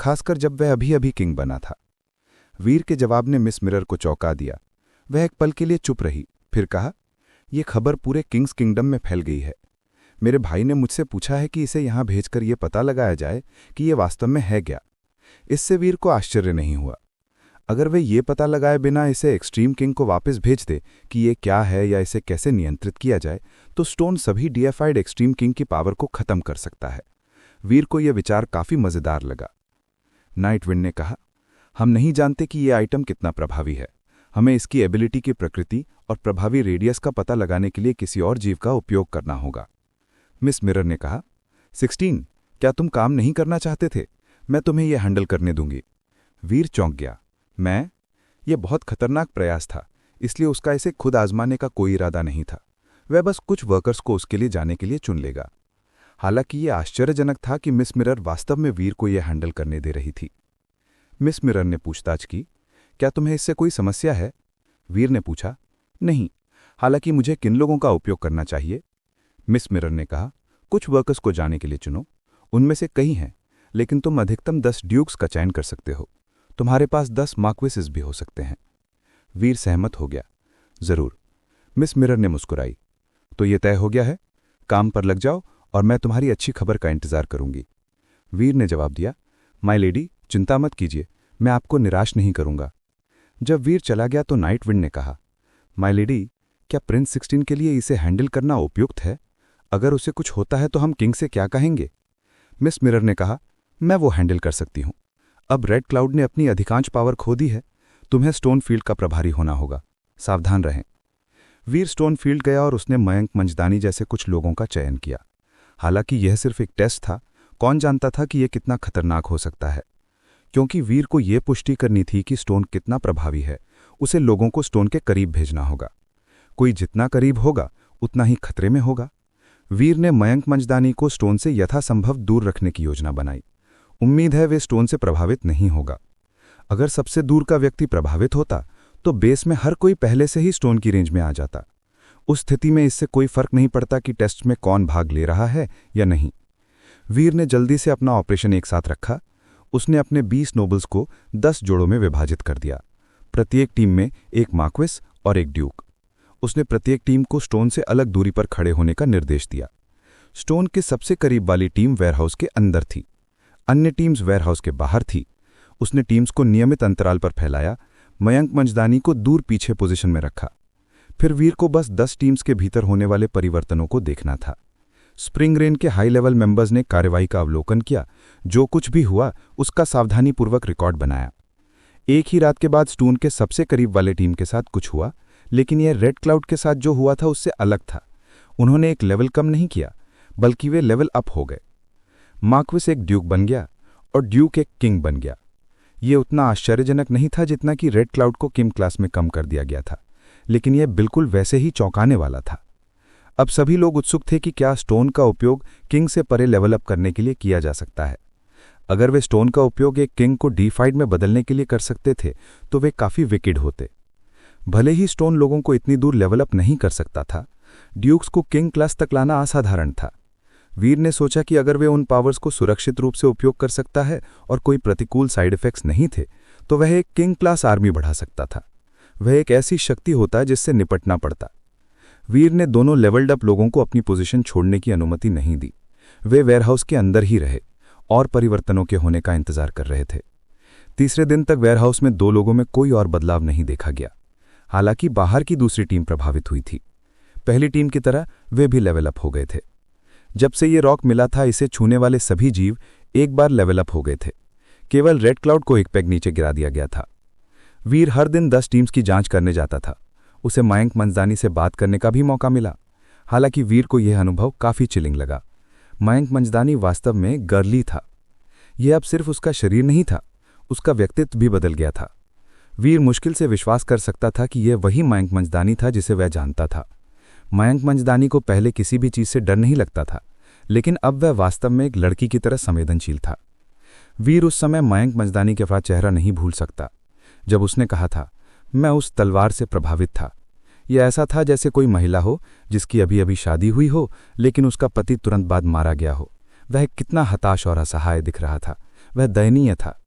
खासकर जब वह अभी अभी किंग बना था। वीर के जवाब ने मिस मिरर को चौंका दिया। वह एक पल के लिए चुप रही, फिर कहा, यह खबर पूरे किंग्स किंगडम में फैल गई है। मेरे भाई ने मुझसे पूछा है कि इसे यहां भेजकर यह पता लगाया जाए कि यह वास्तव में है क्या। इससे वीर को आश्चर्य नहीं हुआ। अगर वे ये पता लगाए बिना इसे एक्सट्रीम किंग को वापस भेज दे कि ये क्या है या इसे कैसे नियंत्रित किया जाए, तो स्टोन सभी डीएफाइड एक्सट्रीम किंग की पावर को खत्म कर सकता है। वीर को यह विचार काफी मजेदार लगा। नाइटविंड ने कहा, हम नहीं जानते कि यह आइटम कितना प्रभावी है। हमें इसकी एबिलिटी की प्रकृति और प्रभावी रेडियस का पता लगाने के लिए किसी और जीव का उपयोग करना होगा। मिस मिरर ने कहा, 16, क्या तुम काम नहीं करना चाहते थे? मैं तुम्हें यह हैंडल करने दूंगी। वीर चौंक गया। यह बहुत खतरनाक प्रयास था, इसलिए उसका इसे खुद आजमाने का कोई इरादा नहीं था। वह बस कुछ वर्कर्स को उसके लिए जाने के लिए चुन लेगा। हालांकि यह आश्चर्यजनक था कि मिस मिरर वास्तव में वीर को यह हैंडल करने दे रही थी। मिस मिरर ने पूछताछ की, क्या तुम्हें इससे कोई समस्या है? वीर ने पूछा, नहीं, हालांकि मुझे किन लोगों का उपयोग करना चाहिए? मिस मिरर ने कहा, कुछ वर्कर्स को जाने के लिए चुनो। उनमें से कई हैं, लेकिन तुम अधिकतम 10 ड्यूक्स का चयन कर सकते हो। तुम्हारे पास 10 मार्क्वेसेस भी हो सकते हैं। वीर सहमत हो गया। जरूर। मिस मिरर ने मुस्कुराई। तो ये तय हो गया है, काम पर लग जाओ और मैं तुम्हारी अच्छी खबर का इंतजार करूंगी। वीर ने जवाब दिया, माय लेडी, चिंता मत कीजिए, मैं आपको निराश नहीं करूंगा। जब वीर चला गया तो नाइटविंड ने कहा, माय लेडी, क्या प्रिंस 16 के लिए इसे हैंडल करना उपयुक्त है? अगर उसे कुछ होता है तो हम किंग से क्या कहेंगे? मिस मिरर ने कहा, मैं वो हैंडल कर सकती हूं। अब रेड क्लाउड ने अपनी अधिकांश पावर खो दी है। तुम्हें स्टोन फील्ड का प्रभारी होना होगा। सावधान रहें। वीर स्टोन फील्ड गया और उसने मयंक मंजदानी जैसे कुछ लोगों का चयन किया। हालांकि यह सिर्फ एक टेस्ट था, कौन जानता था कि यह कितना खतरनाक हो सकता है। क्योंकि वीर को यह पुष्टि करनी थी कि स्टोन कितना प्रभावी है, उसे लोगों को स्टोन के करीब भेजना होगा। कोई जितना करीब होगा उतना ही खतरे में होगा। वीर ने मयंक मंजदानी को स्टोन से यथासंभव दूर रखने की योजना बनाई। उम्मीद है वे स्टोन से प्रभावित नहीं होगा। अगर सबसे दूर का व्यक्ति प्रभावित होता तो बेस में हर कोई पहले से ही स्टोन की रेंज में आ जाता। उस स्थिति में इससे कोई फर्क नहीं पड़ता कि टेस्ट में कौन भाग ले रहा है या नहीं। वीर ने जल्दी से अपना ऑपरेशन एक साथ रखा। उसने अपने 20 नोबल्स को 10 जोड़ों में विभाजित कर दिया। प्रत्येक टीम में एक मार्क्वेस और एक ड्यूक। उसने प्रत्येक टीम को स्टोन से अलग दूरी पर खड़े होने का निर्देश दिया। स्टोन के सबसे करीब वाली टीम वेयरहाउस के अंदर थी, अन्य टीम्स वेयरहाउस के बाहर थी। उसने टीम्स को नियमित अंतराल पर फैलाया, मयंक मंजदानी को दूर पीछे पोजीशन में रखा। फिर वीर को बस 10 टीम्स के भीतर होने वाले परिवर्तनों को देखना था। स्प्रिंग रेन के हाई लेवल मेंबर्स ने कार्रवाई का अवलोकन किया। जो कुछ भी हुआ उसका सावधानीपूर्वक रिकॉर्ड बनाया। एक ही रात के बाद स्टोन के सबसे करीब वाले टीम के साथ कुछ हुआ, लेकिन यह रेड क्लाउड के साथ जो हुआ था उससे अलग था। उन्होंने एक लेवल कम नहीं किया, बल्कि वे लेवल अप हो गए। मार्क्वेस एक ड्यूक बन गया और ड्यूक एक किंग बन गया। ये उतना आश्चर्यजनक नहीं था जितना कि रेड क्लाउड को किंग क्लास में कम कर दिया गया था, लेकिन यह बिल्कुल वैसे ही चौंकाने वाला था। अब सभी लोग उत्सुक थे कि क्या स्टोन का उपयोग किंग से परे लेवल अप करने के लिए किया जा सकता है। अगर वे स्टोन का उपयोग एक किंग को डीफाइड में बदलने के लिए कर सकते थे तो वे काफी विकेड होते। भले ही स्टोन लोगों को इतनी दूर लेवल अप नहीं कर सकता था, ड्यूक्स को किंग क्लास तक लाना असाधारण था। वीर ने सोचा कि अगर वे उन पावर्स को सुरक्षित रूप से उपयोग कर सकता है और कोई प्रतिकूल साइड इफेक्ट्स नहीं थे, तो वह एक किंग क्लास आर्मी बढ़ा सकता था। वह एक ऐसी शक्ति होता जिससे निपटना पड़ता। वीर ने दोनों लेवल्ड अप लोगों को अपनी पोजीशन छोड़ने की अनुमति नहीं दी। वे वेयरहाउस के अंदर ही रहे और परिवर्तनों के होने का इंतजार कर रहे थे। तीसरे दिन तक वेयरहाउस में 2 लोगों में कोई और बदलाव नहीं देखा गया। हालांकि बाहर की दूसरी टीम प्रभावित हुई थी। पहली टीम की तरह वे भी लेवल अप हो गए थे। जब से ये रॉक मिला था, इसे छूने वाले सभी जीव एक बार लेवल अप हो गए थे। केवल रेड क्लाउड को एक पेग नीचे गिरा दिया गया था। वीर हर दिन 10 टीम्स की जांच करने जाता था। उसे मयंक मंजदानी से बात करने का भी मौका मिला। हालांकि वीर को यह अनुभव काफी चिलिंग लगा। मयंक मंजदानी वास्तव में गर्ली था। यह अब सिर्फ उसका शरीर नहीं था, उसका व्यक्तित्व भी बदल गया था। वीर मुश्किल से विश्वास कर सकता था कि यह वही मयंक मंजदानी था जिसे वह जानता था। मयंक मंजदानी को पहले किसी भी चीज से डर नहीं लगता था, लेकिन अब वह वास्तव में एक लड़की की तरह संवेदनशील था। वीर उस समय मयंक मंजदानी के वह चेहरा नहीं भूल सकता जब उसने कहा था, मैं उस तलवार से प्रभावित था। यह ऐसा था जैसे कोई महिला हो जिसकी अभी अभी शादी हुई हो, लेकिन उसका पति तुरंत बाद मारा गया हो। वह कितना हताश और असहाय दिख रहा था। वह दयनीय था।